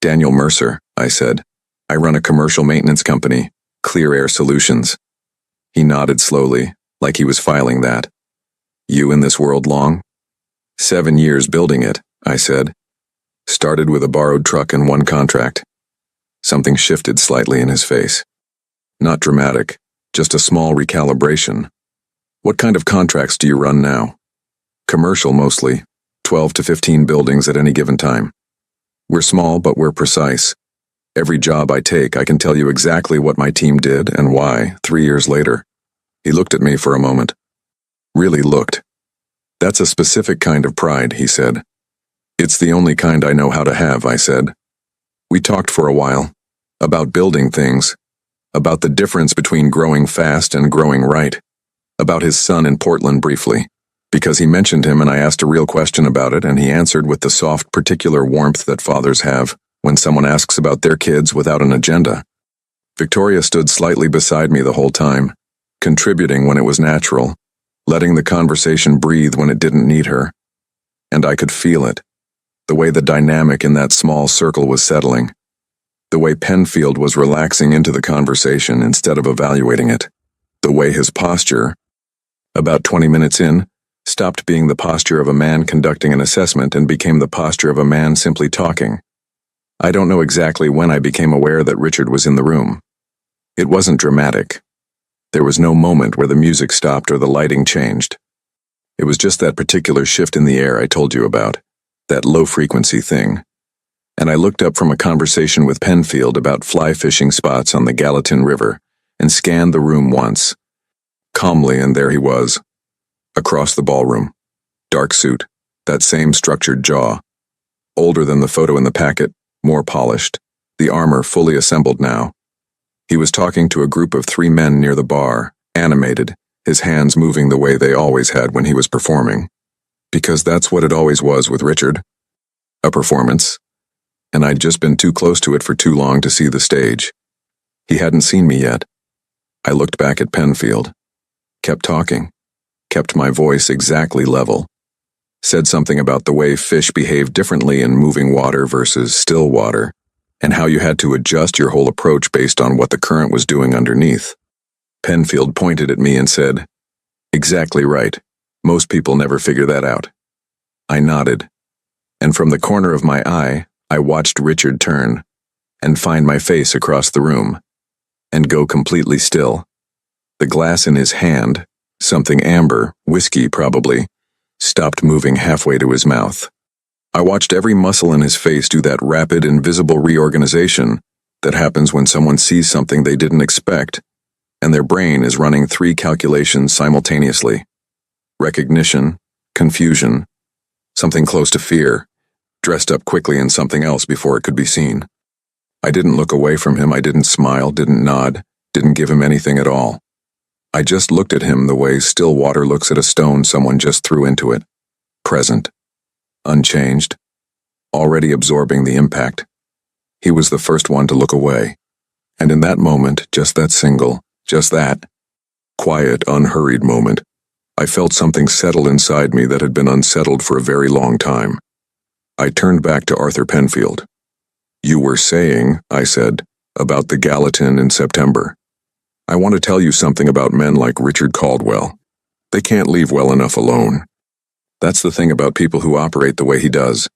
"Daniel Mercer," I said. "I run a commercial maintenance company, Clear Air Solutions." He nodded slowly, like he was filing that. "You in this world long?" 7 years building it, I said. "Started with a borrowed truck and one contract." Something shifted slightly in his face. Not dramatic, just a small recalibration. What kind of contracts do you run now? Commercial mostly, 12 to 15 buildings at any given time. We're small, but we're precise. Every job I take, I can tell you exactly what my team did and why 3 years later. He looked at me for a moment. Really looked. That's a specific kind of pride, he said. It's the only kind I know how to have, I said. We talked for a while. About building things. About the difference between growing fast and growing right. About his son in Portland briefly. Because he mentioned him and I asked a real question about it and he answered with the soft, particular warmth that fathers have when someone asks about their kids without an agenda. Victoria stood slightly beside me the whole time, contributing when it was natural, letting the conversation breathe when it didn't need her. And I could feel it. The way the dynamic in that small circle was settling. The way Penfield was relaxing into the conversation instead of evaluating it. The way his posture, about 20 minutes in, stopped being the posture of a man conducting an assessment and became the posture of a man simply talking. I don't know exactly when I became aware that Richard was in the room. It wasn't dramatic. There was no moment where the music stopped or the lighting changed. It was just that particular shift in the air I told you about, that low-frequency thing. And I looked up from a conversation with Penfield about fly fishing spots on the Gallatin River and scanned the room once. Calmly, and there he was. Across the ballroom. Dark suit, that same structured jaw. Older than the photo in the packet, more polished, the armor fully assembled now. He was talking to a group of 3 men near the bar, animated, his hands moving the way they always had when he was performing. Because that's what it always was with Richard. A performance. And I'd just been too close to it for too long to see the stage. He hadn't seen me yet. I looked back at Penfield. Kept talking. Kept my voice exactly level. Said something about the way fish behave differently in moving water versus still water, and how you had to adjust your whole approach based on what the current was doing underneath. Penfield pointed at me and said, "Exactly right. Most people never figure that out." I nodded, and from the corner of my eye, I watched Richard turn, and find my face across the room, and go completely still. The glass in his hand, something amber, whiskey probably, stopped moving halfway to his mouth. I watched every muscle in his face do that rapid, invisible reorganization that happens when someone sees something they didn't expect, and their brain is running 3 calculations simultaneously. Recognition, confusion, something close to fear, dressed up quickly in something else before it could be seen. I didn't look away from him, I didn't smile, didn't nod, didn't give him anything at all. I just looked at him the way still water looks at a stone someone just threw into it. Present. Unchanged. Already absorbing the impact. He was the first one to look away. And in that moment, just that quiet, unhurried moment, I felt something settle inside me that had been unsettled for a very long time. I turned back to Arthur Penfield. "You were saying," I said, "about the Gallatin in September. I want to tell you something about men like Richard Caldwell. They can't leave well enough alone. That's the thing about people who operate the way he does,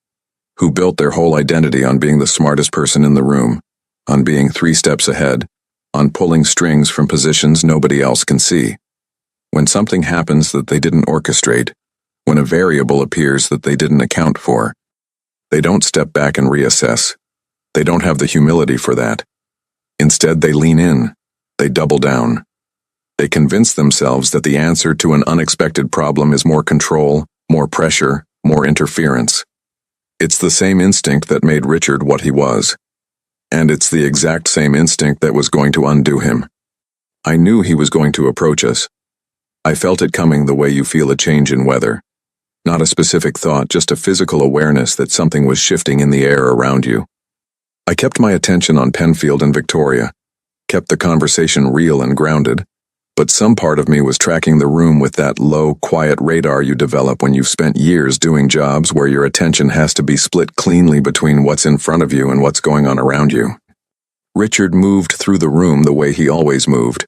who built their whole identity on being the smartest person in the room, on being 3 steps ahead, on pulling strings from positions nobody else can see. When something happens that they didn't orchestrate, when a variable appears that they didn't account for, they don't step back and reassess. They don't have the humility for that. Instead, they lean in. They double down. They convince themselves that the answer to an unexpected problem is more control, more pressure, more interference. It's the same instinct that made Richard what he was. And it's the exact same instinct that was going to undo him. I knew he was going to approach us. I felt it coming the way you feel a change in weather. Not a specific thought, just a physical awareness that something was shifting in the air around you. I kept my attention on Penfield and Victoria, kept the conversation real and grounded, but some part of me was tracking the room with that low, quiet radar you develop when you've spent years doing jobs where your attention has to be split cleanly between what's in front of you and what's going on around you. Richard moved through the room the way he always moved,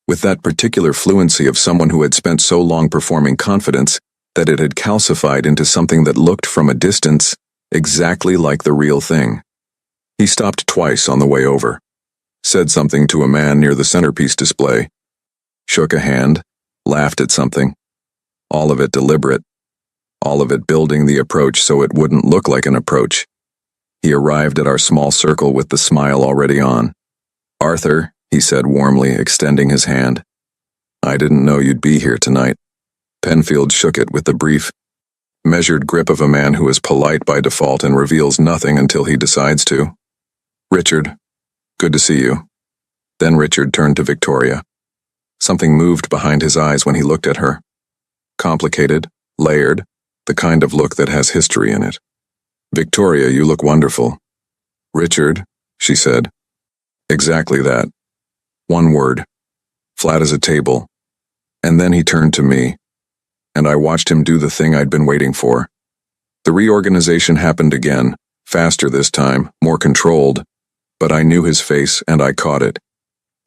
with that particular fluency of someone who had spent so long performing confidence that it had calcified into something that looked from a distance exactly like the real thing. He stopped twice on the way over. said something to a man near the centerpiece display, shook a hand, laughed at something, all of it deliberate, all of it building the approach so it wouldn't look like an approach. He arrived at our small circle with the smile already on. "Arthur," he said warmly, extending his hand. "I didn't know you'd be here tonight." Penfield shook it with the brief, measured grip of a man who is polite by default and reveals nothing until he decides to. "Richard, good to see you." Then Richard turned to Victoria. Something moved behind his eyes when he looked at her. Complicated, layered, the kind of look that has history in it. "Victoria, you look wonderful." "Richard," she said. Exactly that. One word. Flat as a table. And then he turned to me, and I watched him do the thing I'd been waiting for. The reorganization happened again, faster this time, more controlled, but I knew his face and I caught it.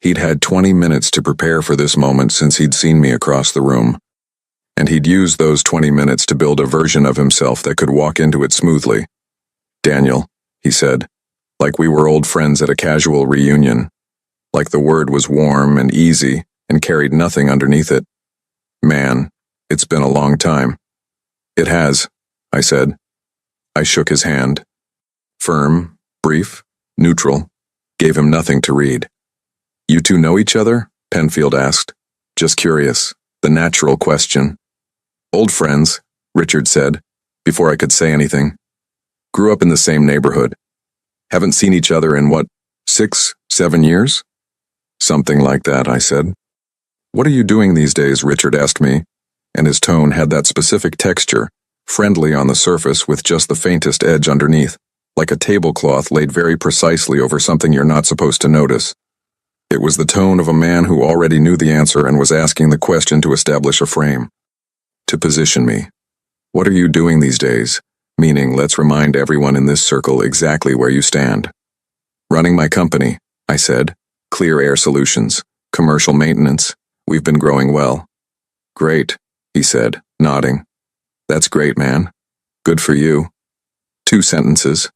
He'd had 20 minutes to prepare for this moment since he'd seen me across the room. And he'd used those 20 minutes to build a version of himself that could walk into it smoothly. "Daniel," he said, like we were old friends at a casual reunion, like the word was warm and easy and carried nothing underneath it. "Man, it's been a long time." "It has," I said. I shook his hand. Firm, brief, neutral, gave him nothing to read. "You two know each other?" Penfield asked. Just curious, the natural question. "Old friends," Richard said, before I could say anything. "Grew up in the same neighborhood. Haven't seen each other in what, 6, 7 years?" "Something like that," I said. "What are you doing these days?" Richard asked me, and his tone had that specific texture, friendly on the surface with just the faintest edge underneath, like a tablecloth laid very precisely over something you're not supposed to notice. It was the tone of a man who already knew the answer and was asking the question to establish a frame. To position me. "What are you doing these days?" Meaning, let's remind everyone in this circle exactly where you stand. "Running my company," I said. "Clear Air Solutions. Commercial maintenance. We've been growing well." "Great," he said, nodding. "That's great, man. Good for you." 2 sentences.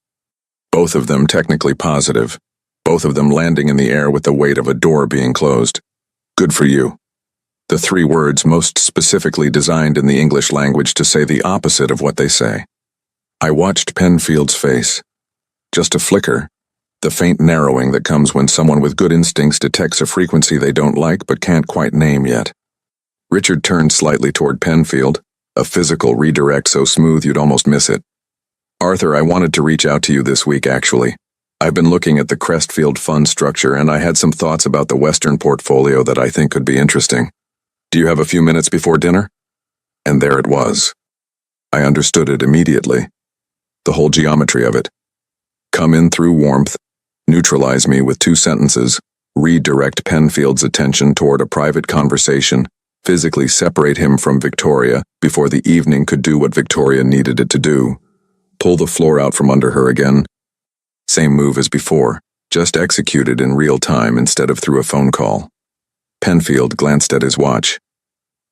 Both of them technically positive. Both of them landing in the air with the weight of a door being closed. Good for you. The 3 words most specifically designed in the English language to say the opposite of what they say. I watched Penfield's face. Just a flicker, the faint narrowing that comes when someone with good instincts detects a frequency they don't like but can't quite name yet. Richard turned slightly toward Penfield, a physical redirect so smooth you'd almost miss it. "Arthur, I wanted to reach out to you this week, actually. I've been looking at the Crestfield fund structure and I had some thoughts about the Western portfolio that I think could be interesting. Do you have a few minutes before dinner?" And there it was. I understood it immediately. The whole geometry of it. Come in through warmth, neutralize me with 2 sentences, redirect Penfield's attention toward a private conversation, physically separate him from Victoria before the evening could do what Victoria needed it to do, pull the floor out from under her again. Same move as before, just executed in real time instead of through a phone call. Penfield glanced at his watch.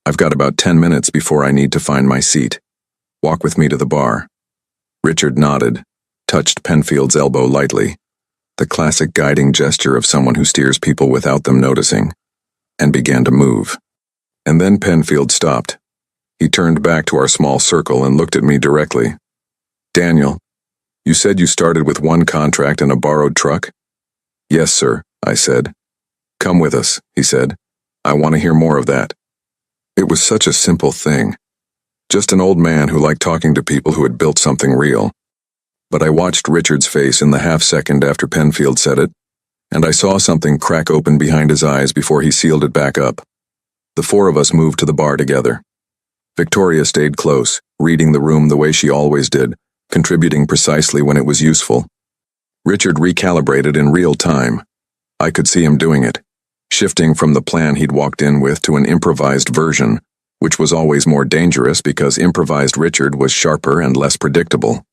"I've got about 10 minutes before I need to find my seat. Walk with me to the bar." Richard nodded, touched Penfield's elbow lightly, the classic guiding gesture of someone who steers people without them noticing, and began to move. And then Penfield stopped. He turned back to our small circle and looked at me directly. "Daniel, you said you started with 1 contract and a borrowed truck?" "Yes, sir," I said. "Come with us," he said. "I want to hear more of that." It was such a simple thing. Just an old man who liked talking to people who had built something real. But I watched Richard's face in the half-second after Penfield said it, and I saw something crack open behind his eyes before he sealed it back up. The 4 of us moved to the bar together. Victoria stayed close, reading the room the way she always did, contributing precisely when it was useful. Richard recalibrated in real time. I could see him doing it, shifting from the plan he'd walked in with to an improvised version, which was always more dangerous because improvised Richard was sharper and less predictable.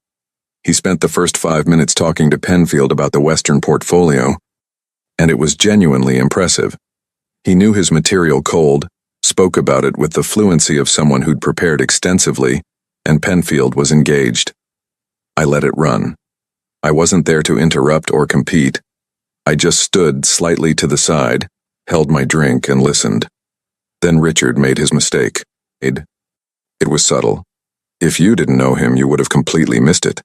He spent the first 5 minutes talking to Penfield about the Western portfolio, and it was genuinely impressive. He knew his material cold, spoke about it with the fluency of someone who'd prepared extensively, and Penfield was engaged. I let it run. I wasn't there to interrupt or compete. I just stood slightly to the side, held my drink, and listened. Then Richard made his mistake. It was subtle. If you didn't know him, you would have completely missed it.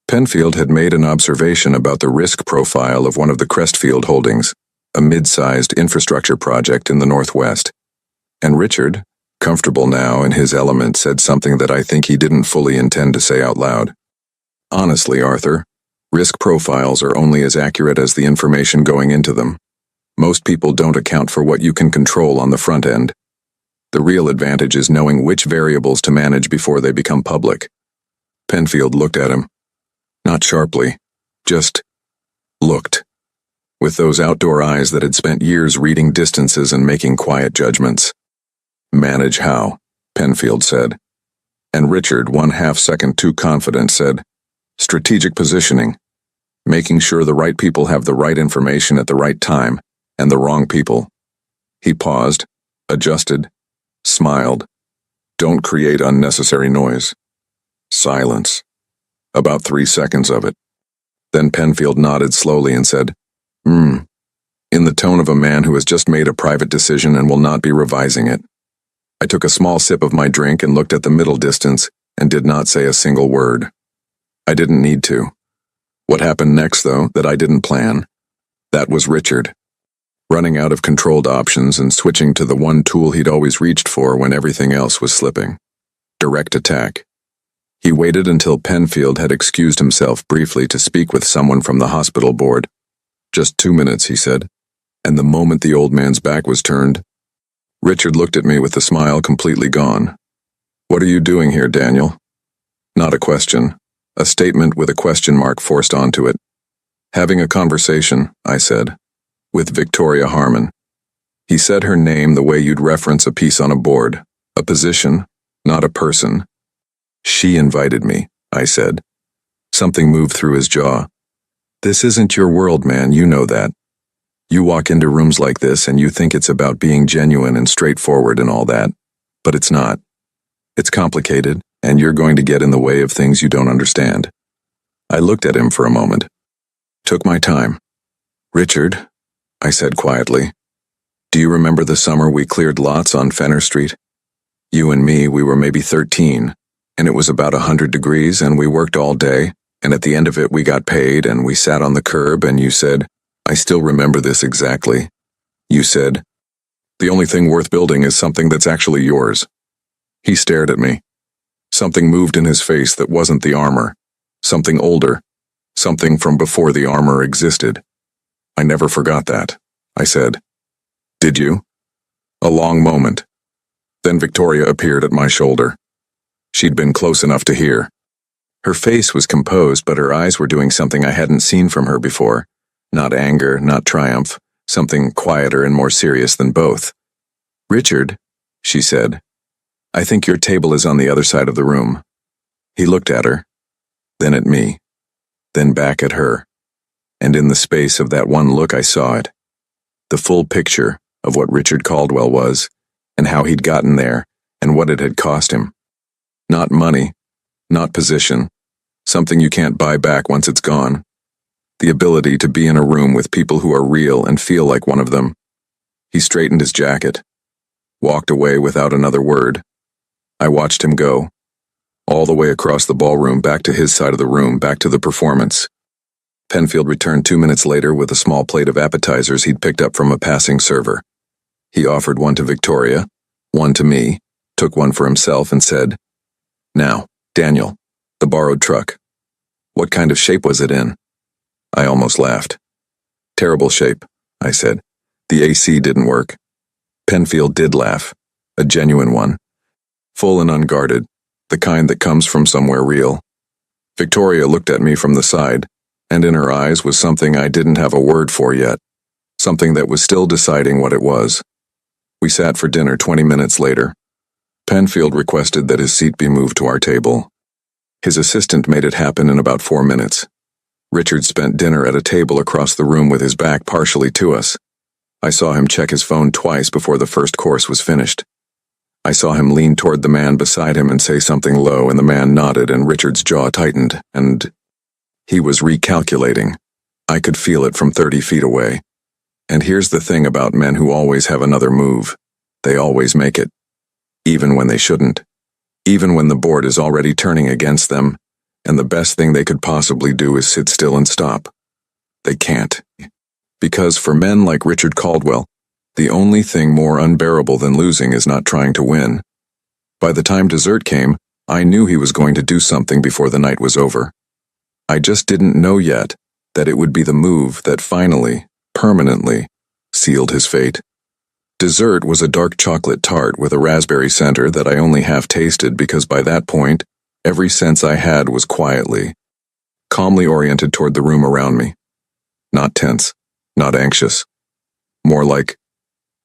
Penfield had made an observation about the risk profile of one of the Crestfield holdings, a mid-sized infrastructure project in the Northwest. And Richard, comfortable now in his element, said something that I think he didn't fully intend to say out loud. Honestly, Arthur, risk profiles are only as accurate as the information going into them. Most people don't account for what you can control on the front end. The real advantage is knowing which variables to manage before they become public. Penfield looked at him. Not sharply, just looked. With those outdoor eyes that had spent years reading distances and making quiet judgments. Manage how? Penfield said. And Richard, 1/2 second too confident, said, strategic positioning. Making sure the right people have the right information at the right time, and the wrong people. He paused, adjusted, smiled. Don't create unnecessary noise. Silence. About 3 seconds of it. Then Penfield nodded slowly and said, in the tone of a man who has just made a private decision and will not be revising it. I took a small sip of my drink and looked at the middle distance and did not say a single word. I didn't need to. What happened next, though, that I didn't plan? That was Richard. Running out of controlled options and switching to the one tool he'd always reached for when everything else was slipping. Direct attack. He waited until Penfield had excused himself briefly to speak with someone from the hospital board. Just 2 minutes, he said, and the moment the old man's back was turned, Richard looked at me with the smile completely gone. What are you doing here, Daniel? Not a question. A statement with a question mark forced onto it. Having a conversation, I said, with Victoria Harmon. He said her name the way you'd reference a piece on a board, a position, not a person. She invited me, I said. Something moved through his jaw. This isn't your world, man, you know that. You walk into rooms like this and you think it's about being genuine and straightforward and all that, but it's not. It's complicated, and you're going to get in the way of things you don't understand. I looked at him for a moment. Took my time. Richard, I said quietly, do you remember the summer we cleared lots on Fenner Street? You and me, we were maybe 13, and it was about 100 degrees, and we worked all day, and at the end of it we got paid, and we sat on the curb, and you said, I still remember this exactly. You said, the only thing worth building is something that's actually yours. He stared at me. Something moved in his face that wasn't the armor. Something older. Something from before the armor existed. I never forgot that, I said. Did you? A long moment. Then Victoria appeared at my shoulder. She'd been close enough to hear. Her face was composed, but her eyes were doing something I hadn't seen from her before. Not anger, not triumph, something quieter and more serious than both. Richard, she said, I think your table is on the other side of the room. He looked at her, then at me, then back at her, and in the space of that one look I saw it. The full picture of what Richard Caldwell was, and how he'd gotten there, and what it had cost him. Not money, not position, something you can't buy back once it's gone. The ability to be in a room with people who are real and feel like one of them. He straightened his jacket, walked away without another word. I watched him go, all the way across the ballroom, back to his side of the room, back to the performance. Penfield returned 2 minutes later with a small plate of appetizers he'd picked up from a passing server. He offered one to Victoria, one to me, took one for himself and said, Now, Daniel, the borrowed truck. What kind of shape was it in? I almost laughed. Terrible shape, I said. The AC didn't work. Penfield did laugh, a genuine one. Full and unguarded, the kind that comes from somewhere real. Victoria looked at me from the side, and in her eyes was something I didn't have a word for yet, something that was still deciding what it was. We sat for dinner 20 minutes later. Penfield requested that his seat be moved to our table. His assistant made it happen in about 4 minutes. Richard spent dinner at a table across the room with his back partially to us. I saw him check his phone twice before the first course was finished. I saw him lean toward the man beside him and say something low, and the man nodded and Richard's jaw tightened, and he was recalculating. I could feel it from 30 feet away. And here's the thing about men who always have another move. They always make it. Even when they shouldn't. Even when the board is already turning against them, and the best thing they could possibly do is sit still and stop. They can't. Because for men like Richard Caldwell, the only thing more unbearable than losing is not trying to win. By the time dessert came, I knew he was going to do something before the night was over. I just didn't know yet that it would be the move that finally, permanently, sealed his fate. Dessert was a dark chocolate tart with a raspberry center that I only half tasted because by that point, every sense I had was quietly, calmly oriented toward the room around me. Not tense, not anxious. More like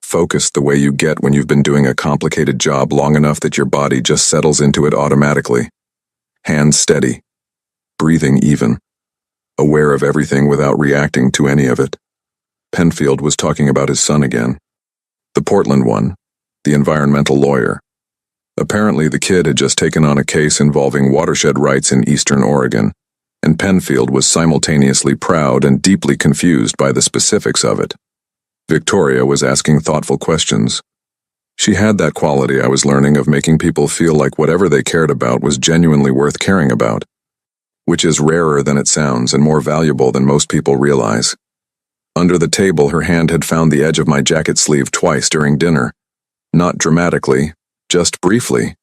focused the way you get when you've been doing a complicated job long enough that your body just settles into it automatically. Hands steady, breathing even, aware of everything without reacting to any of it. Penfield was talking about his son again. The Portland one, the environmental lawyer. Apparently the kid had just taken on a case involving watershed rights in eastern Oregon, and Penfield was simultaneously proud and deeply confused by the specifics of it. Victoria was asking thoughtful questions. She had that quality I was learning of making people feel like whatever they cared about was genuinely worth caring about, which is rarer than it sounds and more valuable than most people realize. Under the table, her hand had found the edge of my jacket sleeve twice during dinner. Not dramatically, just briefly,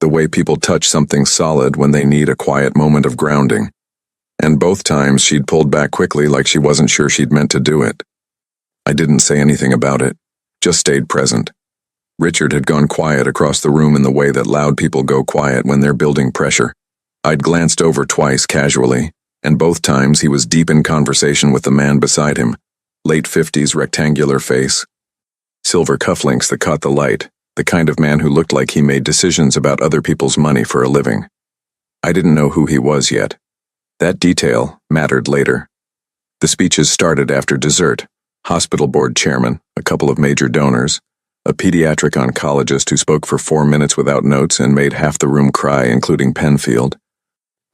the way people touch something solid when they need a quiet moment of grounding. And both times she'd pulled back quickly like she wasn't sure she'd meant to do it. I didn't say anything about it, just stayed present. Richard had gone quiet across the room in the way that loud people go quiet when they're building pressure. I'd glanced over twice casually, and both times he was deep in conversation with the man beside him. Late 50s rectangular face. Silver cufflinks that caught the light, the kind of man who looked like he made decisions about other people's money for a living. I didn't know who he was yet. That detail mattered later. The speeches started after dessert. Hospital board chairman, a couple of major donors, a pediatric oncologist who spoke for 4 minutes without notes and made half the room cry, including Penfield,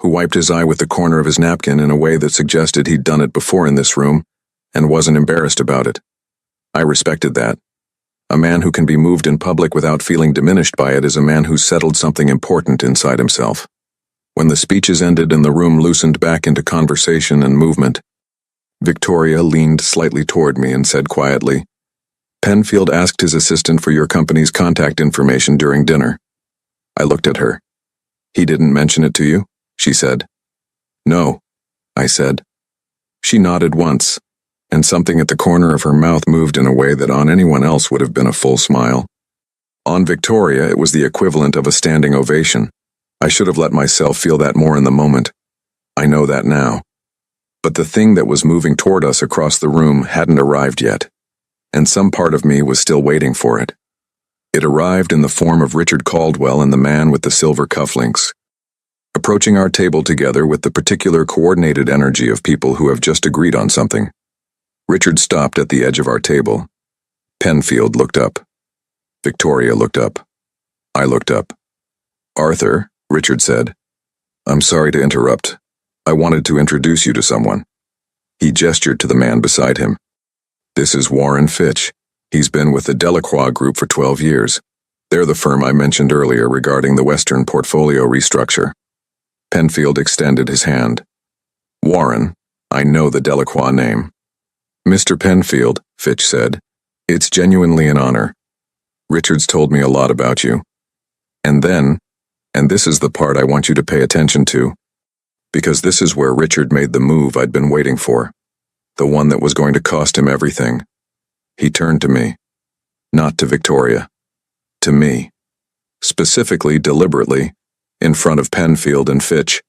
who wiped his eye with the corner of his napkin in a way that suggested he'd done it before in this room and wasn't embarrassed about it. I respected that. A man who can be moved in public without feeling diminished by it is a man who's settled something important inside himself. When the speeches ended and the room loosened back into conversation and movement, Victoria leaned slightly toward me and said quietly, "Penfield asked his assistant for your company's contact information during dinner." I looked at her. "He didn't mention it to you?" she said. "No," I said. She nodded once, and something at the corner of her mouth moved in a way that on anyone else would have been a full smile. On Victoria, it was the equivalent of a standing ovation. I should have let myself feel that more in the moment. I know that now. But the thing that was moving toward us across the room hadn't arrived yet, and some part of me was still waiting for it. It arrived in the form of Richard Caldwell and the man with the silver cufflinks, approaching our table together with the particular coordinated energy of people who have just agreed on something. Richard stopped at the edge of our table. Penfield looked up. Victoria looked up. I looked up. "Arthur," Richard said, "I'm sorry to interrupt. I wanted to introduce you to someone." He gestured to the man beside him. "This is Warren Fitch. He's been with the Delacroix Group for 12 years. They're the firm I mentioned earlier regarding the Western portfolio restructure." Penfield extended his hand. "Warren, I know the Delacroix name." "Mr. Penfield," Fitch said, "it's genuinely an honor. Richard's told me a lot about you. And then, and this is the part I want you to pay attention to, because this is where Richard made the move I'd been waiting for, the one that was going to cost him everything. He turned to me. Not to Victoria. To me. Specifically, deliberately, in front of Penfield and Fitch,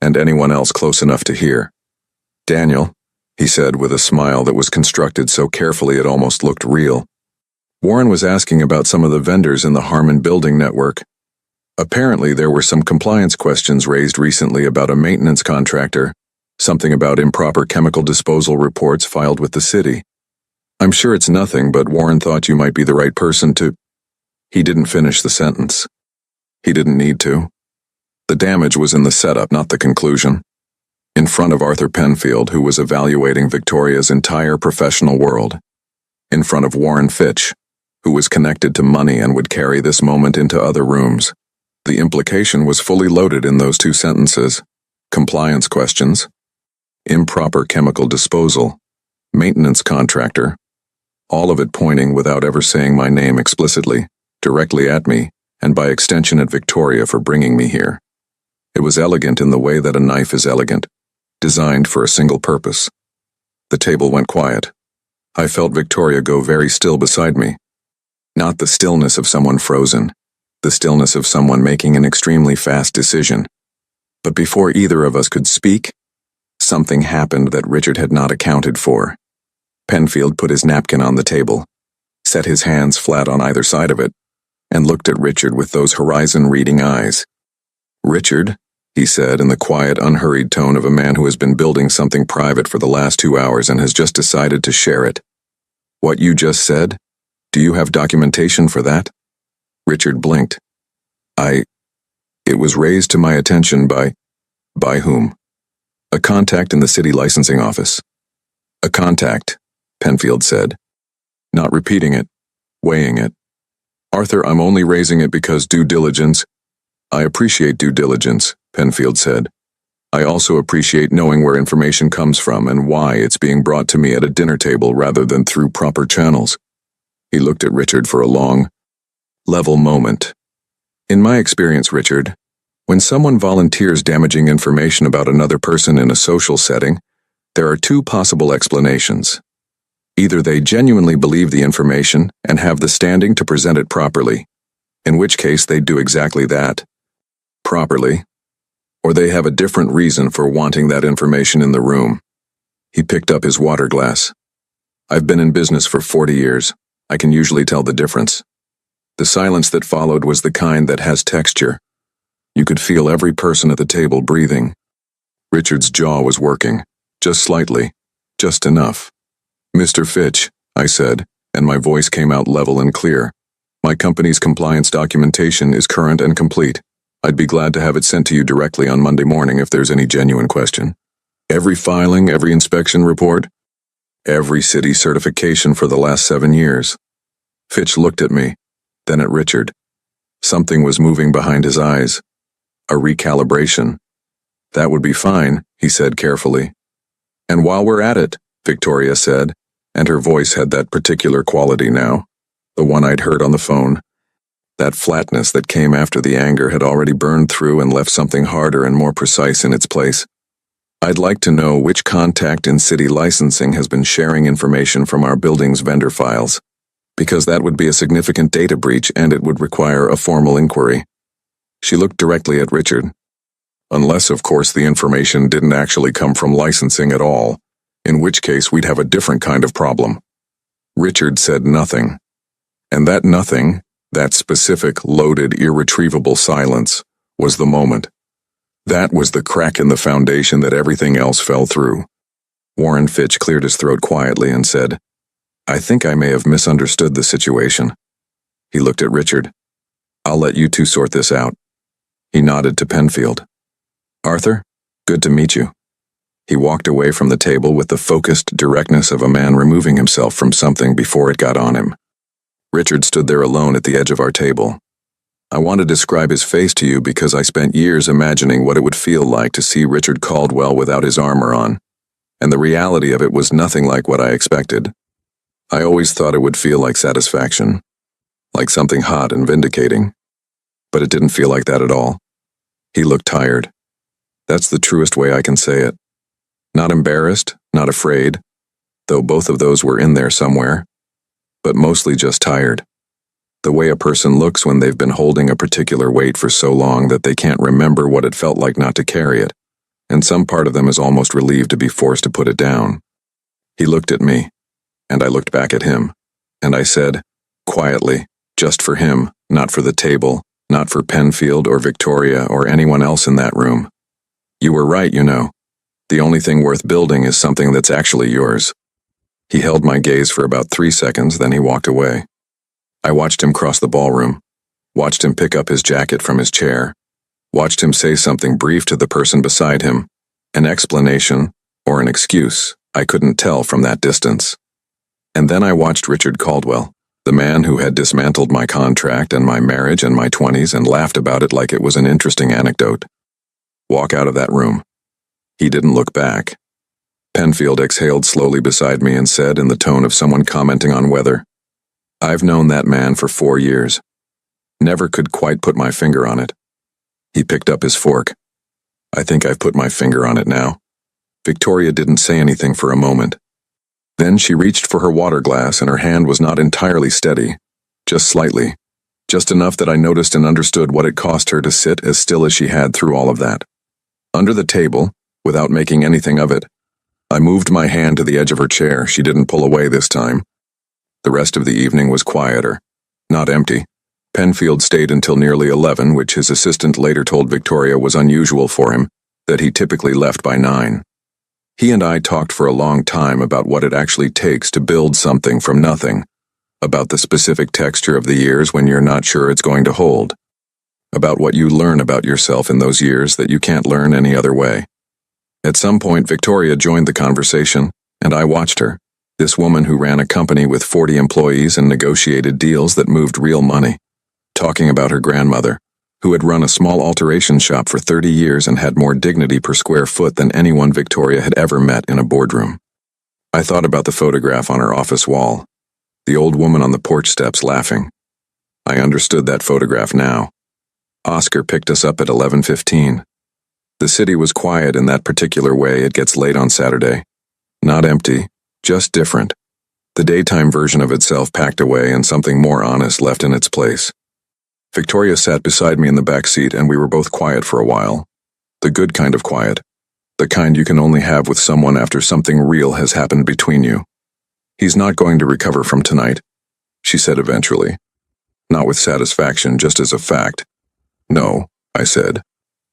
and anyone else close enough to hear. "Daniel," he said with a smile that was constructed so carefully it almost looked real. "Warren was asking about some of the vendors in the Harmon Building Network. Apparently there were some compliance questions raised recently about a maintenance contractor, something about improper chemical disposal reports filed with the city. I'm sure it's nothing, but Warren thought you might be the right person to—" He didn't finish the sentence. He didn't need to. The damage was in the setup, not the conclusion. in front of Arthur Penfield, who was evaluating Victoria's entire professional world, in front of Warren Fitch, who was connected to money and would carry this moment into other rooms. The implication was fully loaded in those two sentences. Compliance questions, improper chemical disposal, maintenance contractor, all of it pointing without ever saying my name explicitly, directly at me, and by extension at Victoria for bringing me here. It was elegant in the way that a knife is elegant, designed for a single purpose. The table went quiet. I felt Victoria go very still beside me. Not the stillness of someone frozen, the stillness of someone making an extremely fast decision. But before either of us could speak, something happened that Richard had not accounted for. Penfield put his napkin on the table, set his hands flat on either side of it, and looked at Richard with those horizon-reading eyes. "Richard," he said in the quiet, unhurried tone of a man who has been building something private for the last 2 hours and has just decided to share it. "What you just said? Do you have documentation for that?" Richard blinked. It was raised to my attention by whom? "A contact in the city licensing office." "A contact," Penfield said, not repeating it, weighing it. "Arthur, I'm only raising it because due diligence—" "I appreciate due diligence," Penfield said. "I also appreciate knowing where information comes from and why it's being brought to me at a dinner table rather than through proper channels." He looked at Richard for a long, level moment. "In my experience, Richard, when someone volunteers damaging information about another person in a social setting, there are two possible explanations. Either they genuinely believe the information and have the standing to present it properly, in which case they do exactly that, properly, or they have a different reason for wanting that information in the room." He picked up his water glass. "I've been in business for 40 years. I can usually tell the difference." The silence that followed was the kind that has texture. You could feel every person at the table breathing. Richard's jaw was working, just slightly, just enough. "Mr. Fitch," I said, and my voice came out level and clear. "My company's compliance documentation is current and complete. I'd be glad to have it sent to you directly on Monday morning if there's any genuine question. Every filing, every inspection report, every city certification for the last 7 years." Fitch looked at me, then at Richard. Something was moving behind his eyes. A recalibration. "That would be fine," he said carefully. "And while we're at it," Victoria said, and her voice had that particular quality now, the one I'd heard on the phone. That flatness that came after the anger had already burned through and left something harder and more precise in its place. "I'd like to know which contact in city licensing has been sharing information from our building's vendor files, because that would be a significant data breach and it would require a formal inquiry." She looked directly at Richard. "Unless, of course, the information didn't actually come from licensing at all, in which case we'd have a different kind of problem." Richard said nothing. And that nothing, that specific, loaded, irretrievable silence, was the moment. That was the crack in the foundation that everything else fell through. Warren Fitch cleared his throat quietly and said, "I think I may have misunderstood the situation." He looked at Richard. "I'll let you two sort this out." He nodded to Penfield. "Arthur, good to meet you." He walked away from the table with the focused directness of a man removing himself from something before it got on him. Richard stood there alone at the edge of our table. I want to describe his face to you because I spent years imagining what it would feel like to see Richard Caldwell without his armor on, and the reality of it was nothing like what I expected. I always thought it would feel like satisfaction, like something hot and vindicating. But it didn't feel like that at all. He looked tired. That's the truest way I can say it. Not embarrassed, not afraid, though both of those were in there somewhere, but mostly just tired. The way a person looks when they've been holding a particular weight for so long that they can't remember what it felt like not to carry it, and some part of them is almost relieved to be forced to put it down. He looked at me, and I looked back at him, and I said, quietly, just for him, not for the table, not for Penfield or Victoria or anyone else in that room. "You were right, you know. The only thing worth building is something that's actually yours." He held my gaze for about 3 seconds, then he walked away. I watched him cross the ballroom, watched him pick up his jacket from his chair, watched him say something brief to the person beside him, An explanation, or an excuse, I couldn't tell from that distance. And then I watched Richard Caldwell, the man who had dismantled my contract and my marriage in my 20s and laughed about it like it was an interesting anecdote, walk out of that room. He didn't look back. Penfield exhaled slowly beside me and said in the tone of someone commenting on weather, "I've known that man for 4 years. Never could quite put my finger on it." He picked up his fork. "I think I've put my finger on it now." Victoria didn't say anything for a moment. Then she reached for her water glass and her hand was not entirely steady, just slightly, just enough that I noticed and understood what it cost her to sit as still as she had through all of that. Under the table, without making anything of it, I moved my hand to the edge of her chair. She didn't pull away this time. The rest of the evening was quieter, not empty. Penfield stayed until nearly 11, which his assistant later told Victoria was unusual for him, that he typically left by 9. He and I talked for a long time about what it actually takes to build something from nothing, about the specific texture of the years when you're not sure it's going to hold, about what you learn about yourself in those years that you can't learn any other way. At some point, Victoria joined the conversation, and I watched her, this woman who ran a company with 40 employees and negotiated deals that moved real money, talking about her grandmother, who had run a small alteration shop for 30 years and had more dignity per square foot than anyone Victoria had ever met in a boardroom. I thought about the photograph on her office wall, the old woman on the porch steps laughing. I understood that photograph now. Oscar picked us up at 11:15. The city was quiet in that particular way it gets late on Saturday. Not empty, just different. The daytime version of itself packed away and something more honest left in its place. Victoria sat beside me in the back seat and we were both quiet for a while. The good kind of quiet. The kind you can only have with someone after something real has happened between you. "He's not going to recover from tonight," she said eventually. Not with satisfaction, just as a fact. "No," I said.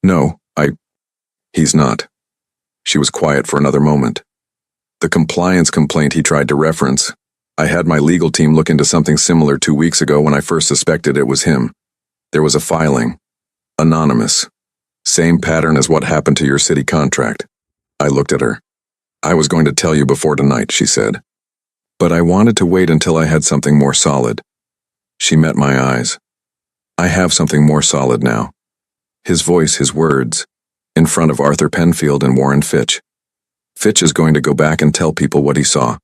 "No, he's not." She was quiet for another moment. "The compliance complaint he tried to reference. I had my legal team look into something similar 2 weeks ago when I first suspected it was him. There was a filing. Anonymous. Same pattern as what happened to your city contract." I looked at her. "I was going to tell you before tonight," she said. "But I wanted to wait until I had something more solid." She met my eyes. "I have something more solid now." His voice, his words, in front of Arthur Penfield and Warren Fitch. Fitch is going to go back and tell people what he saw.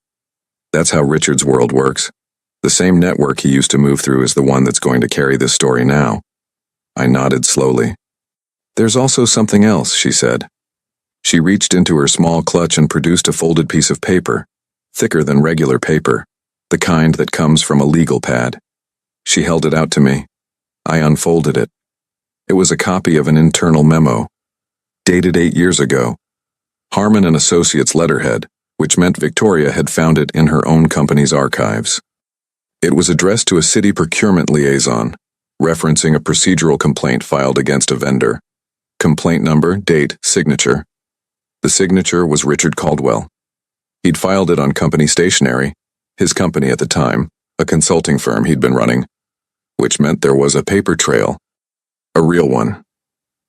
That's how Richard's world works. The same network he used to move through is the one that's going to carry this story now. I nodded slowly. "There's also something else," she said. She reached into her small clutch and produced a folded piece of paper, thicker than regular paper, the kind that comes from a legal pad. She held it out to me. I unfolded it. It was a copy of an internal memo, dated 8 years ago. Harmon and Associates letterhead, which meant Victoria had found it in her own company's archives. It was addressed to a city procurement liaison, referencing a procedural complaint filed against a vendor. Complaint number, date, signature. The signature was Richard Caldwell. He'd filed it on company stationery, his company at the time, a consulting firm he'd been running, which meant there was a paper trail. A real one.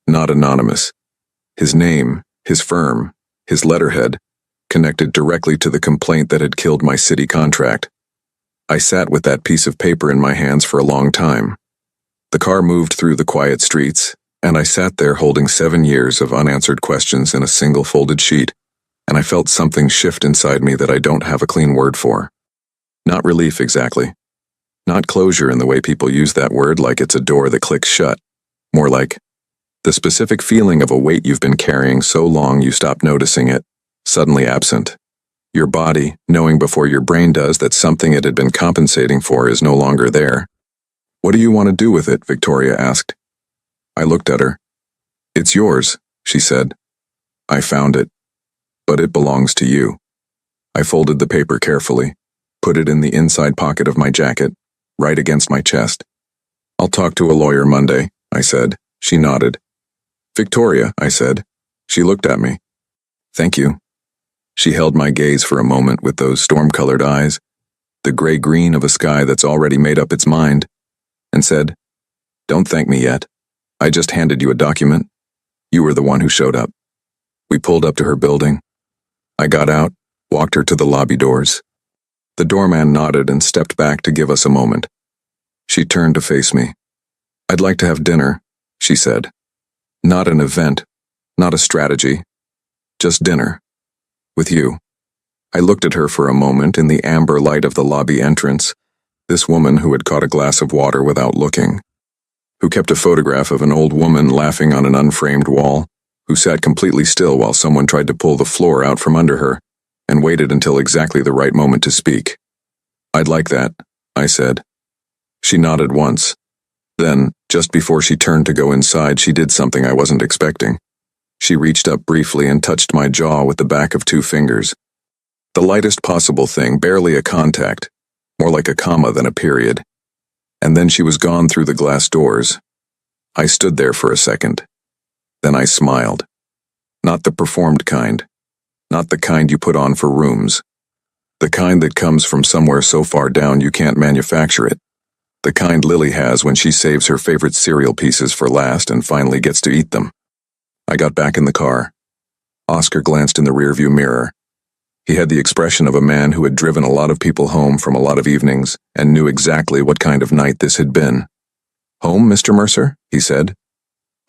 Not anonymous. His name, his firm, his letterhead, connected directly to the complaint that had killed my city contract. I sat with that piece of paper in my hands for a long time. The car moved through the quiet streets, and I sat there holding 7 years of unanswered questions in a single folded sheet, and I felt something shift inside me that I don't have a clean word for. Not relief exactly. Not closure in the way people use that word like it's a door that clicks shut. More like the specific feeling of a weight you've been carrying so long you stop noticing it, suddenly absent. Your body, knowing before your brain does that something it had been compensating for is no longer there. "What do you want to do with it?" Victoria asked. I looked at her. "It's yours," she said. "I found it. But it belongs to you." I folded the paper carefully, put it in the inside pocket of my jacket, right against my chest. "I'll talk to a lawyer Monday," I said. She nodded. "Victoria," I said. She looked at me. "Thank you." She held my gaze for a moment with those storm-colored eyes, the gray-green of a sky that's already made up its mind, and said, "Don't thank me yet. I just handed you a document. You were the one who showed up." We pulled up to her building. I got out, walked her to the lobby doors. The doorman nodded and stepped back to give us a moment. She turned to face me. "I'd like to have dinner," she said. "Not an event, not a strategy, just dinner. With you." I looked at her for a moment in the amber light of the lobby entrance, this woman who had caught a glass of water without looking, who kept a photograph of an old woman laughing on an unframed wall, who sat completely still while someone tried to pull the floor out from under her, and waited until exactly the right moment to speak. "I'd like that," I said. She nodded once. Then, just before she turned to go inside, she did something I wasn't expecting. She reached up briefly and touched my jaw with the back of 2 fingers. The lightest possible thing, barely a contact, more like a comma than a period. And then she was gone through the glass doors. I stood there for a second. Then I smiled. Not the performed kind. Not the kind you put on for rooms. The kind that comes from somewhere so far down you can't manufacture it. The kind Lily has when she saves her favorite cereal pieces for last and finally gets to eat them. I got back in the car. Oscar glanced in the rearview mirror. He had the expression of a man who had driven a lot of people home from a lot of evenings and knew exactly what kind of night this had been. "Home, Mr. Mercer?" he said.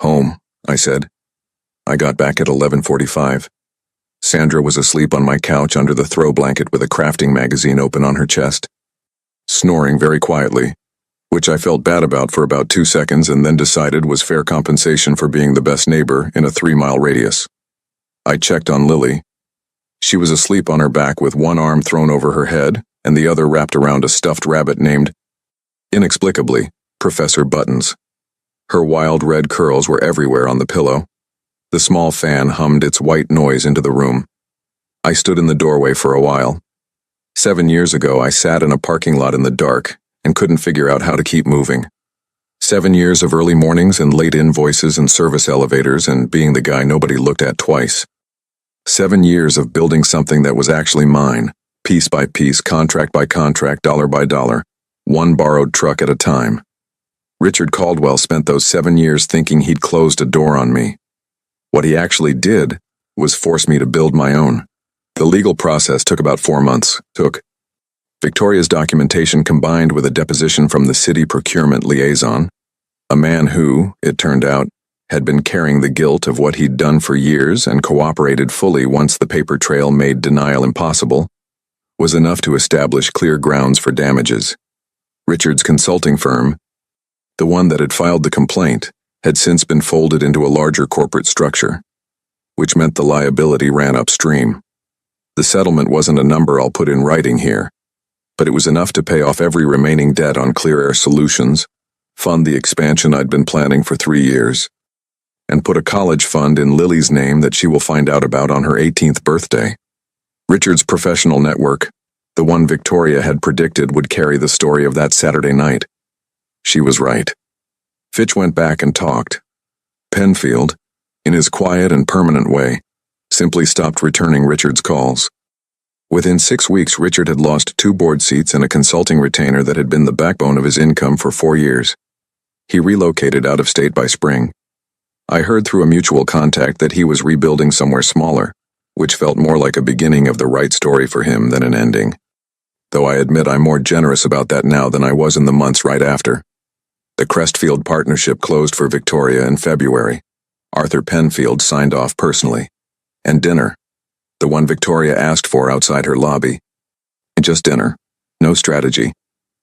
"Home," I said. I got back at 11:45. Sandra was asleep on my couch under the throw blanket with a crafting magazine open on her chest, snoring very quietly, which I felt bad about for about 2 seconds and then decided was fair compensation for being the best neighbor in a 3-mile radius. I checked on Lily. She was asleep on her back with one arm thrown over her head and the other wrapped around a stuffed rabbit named, inexplicably, Professor Buttons. Her wild red curls were everywhere on the pillow. The small fan hummed its white noise into the room. I stood in the doorway for a while. 7 years ago, I sat in a parking lot in the dark and couldn't figure out how to keep moving. 7 years of early mornings and late invoices and service elevators and being the guy nobody looked at twice. 7 years of building something that was actually mine, piece by piece, contract by contract, dollar by dollar, one borrowed truck at a time. Richard Caldwell spent those 7 years thinking he'd closed a door on me. What he actually did was force me to build my own. The legal process took about 4 months. Victoria's documentation combined with a deposition from the city procurement liaison, a man who, it turned out, had been carrying the guilt of what he'd done for years and cooperated fully once the paper trail made denial impossible, was enough to establish clear grounds for damages. Richard's consulting firm, the one that had filed the complaint, had since been folded into a larger corporate structure, which meant the liability ran upstream. The settlement wasn't a number I'll put in writing here, but it was enough to pay off every remaining debt on Clear Air Solutions, fund the expansion I'd been planning for 3 years, and put a college fund in Lily's name that she will find out about on her 18th birthday. Richard's professional network, the one Victoria had predicted would carry the story of that Saturday night. She was right. Fitch went back and talked. Penfield, in his quiet and permanent way, simply stopped returning Richard's calls. Within 6 weeks, Richard had lost 2 board seats and a consulting retainer that had been the backbone of his income for 4 years. He relocated out of state by spring. I heard through a mutual contact that he was rebuilding somewhere smaller, which felt more like a beginning of the right story for him than an ending. Though I admit I'm more generous about that now than I was in the months right after. The Crestfield partnership closed for Victoria in February. Arthur Penfield signed off personally. And dinner, the one Victoria asked for outside her lobby. Just dinner, no strategy,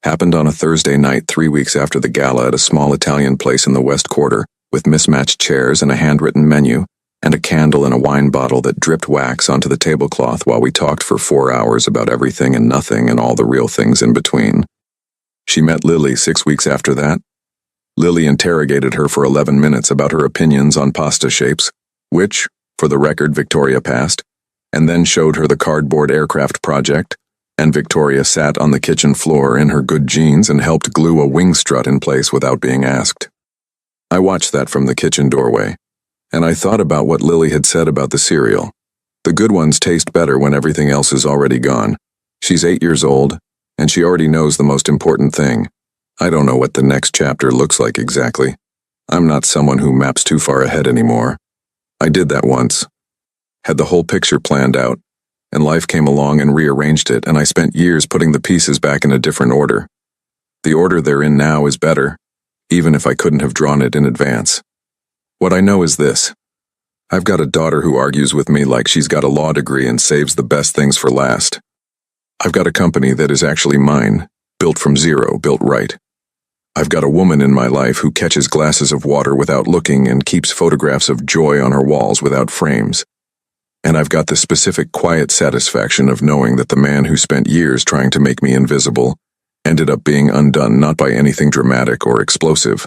happened on a Thursday night 3 weeks after the gala at a small Italian place in the West Quarter, with mismatched chairs and a handwritten menu, and a candle and a wine bottle that dripped wax onto the tablecloth while we talked for 4 hours about everything and nothing and all the real things in between. She met Lily 6 weeks after that. Lily interrogated her for 11 minutes about her opinions on pasta shapes, which, for the record, Victoria passed, and then showed her the cardboard aircraft project, and Victoria sat on the kitchen floor in her good jeans and helped glue a wing strut in place without being asked. I watched that from the kitchen doorway, and I thought about what Lily had said about the cereal. The good ones taste better when everything else is already gone. She's 8 years old, and she already knows the most important thing. I don't know what the next chapter looks like exactly. I'm not someone who maps too far ahead anymore. I did that once. had the whole picture planned out, and life came along and rearranged it, and I spent years putting the pieces back in a different order. The order they're in now is better, even if I couldn't have drawn it in advance. What I know is this. I've got a daughter who argues with me like she's got a law degree and saves the best things for last. I've got a company that is actually mine, built from zero, built right. I've got a woman in my life who catches glasses of water without looking and keeps photographs of joy on her walls without frames. And I've got the specific quiet satisfaction of knowing that the man who spent years trying to make me invisible ended up being undone not by anything dramatic or explosive,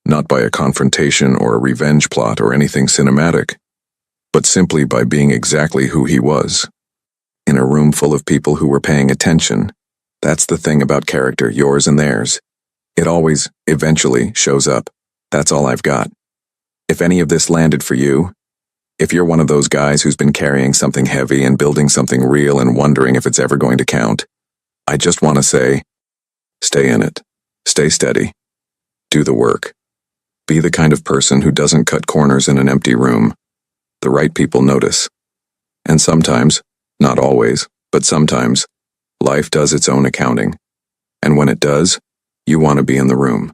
not by a confrontation or a revenge plot or anything cinematic, but simply by being exactly who he was. In a room full of people who were paying attention. That's the thing about character, yours and theirs. It always, eventually, shows up. That's all I've got. If any of this landed for you, if you're one of those guys who's been carrying something heavy and building something real and wondering if it's ever going to count, I just want to say, stay in it. Stay steady. Do the work. Be the kind of person who doesn't cut corners in an empty room. The right people notice. And sometimes, not always, but sometimes, life does its own accounting. And when it does, you want to be in the room.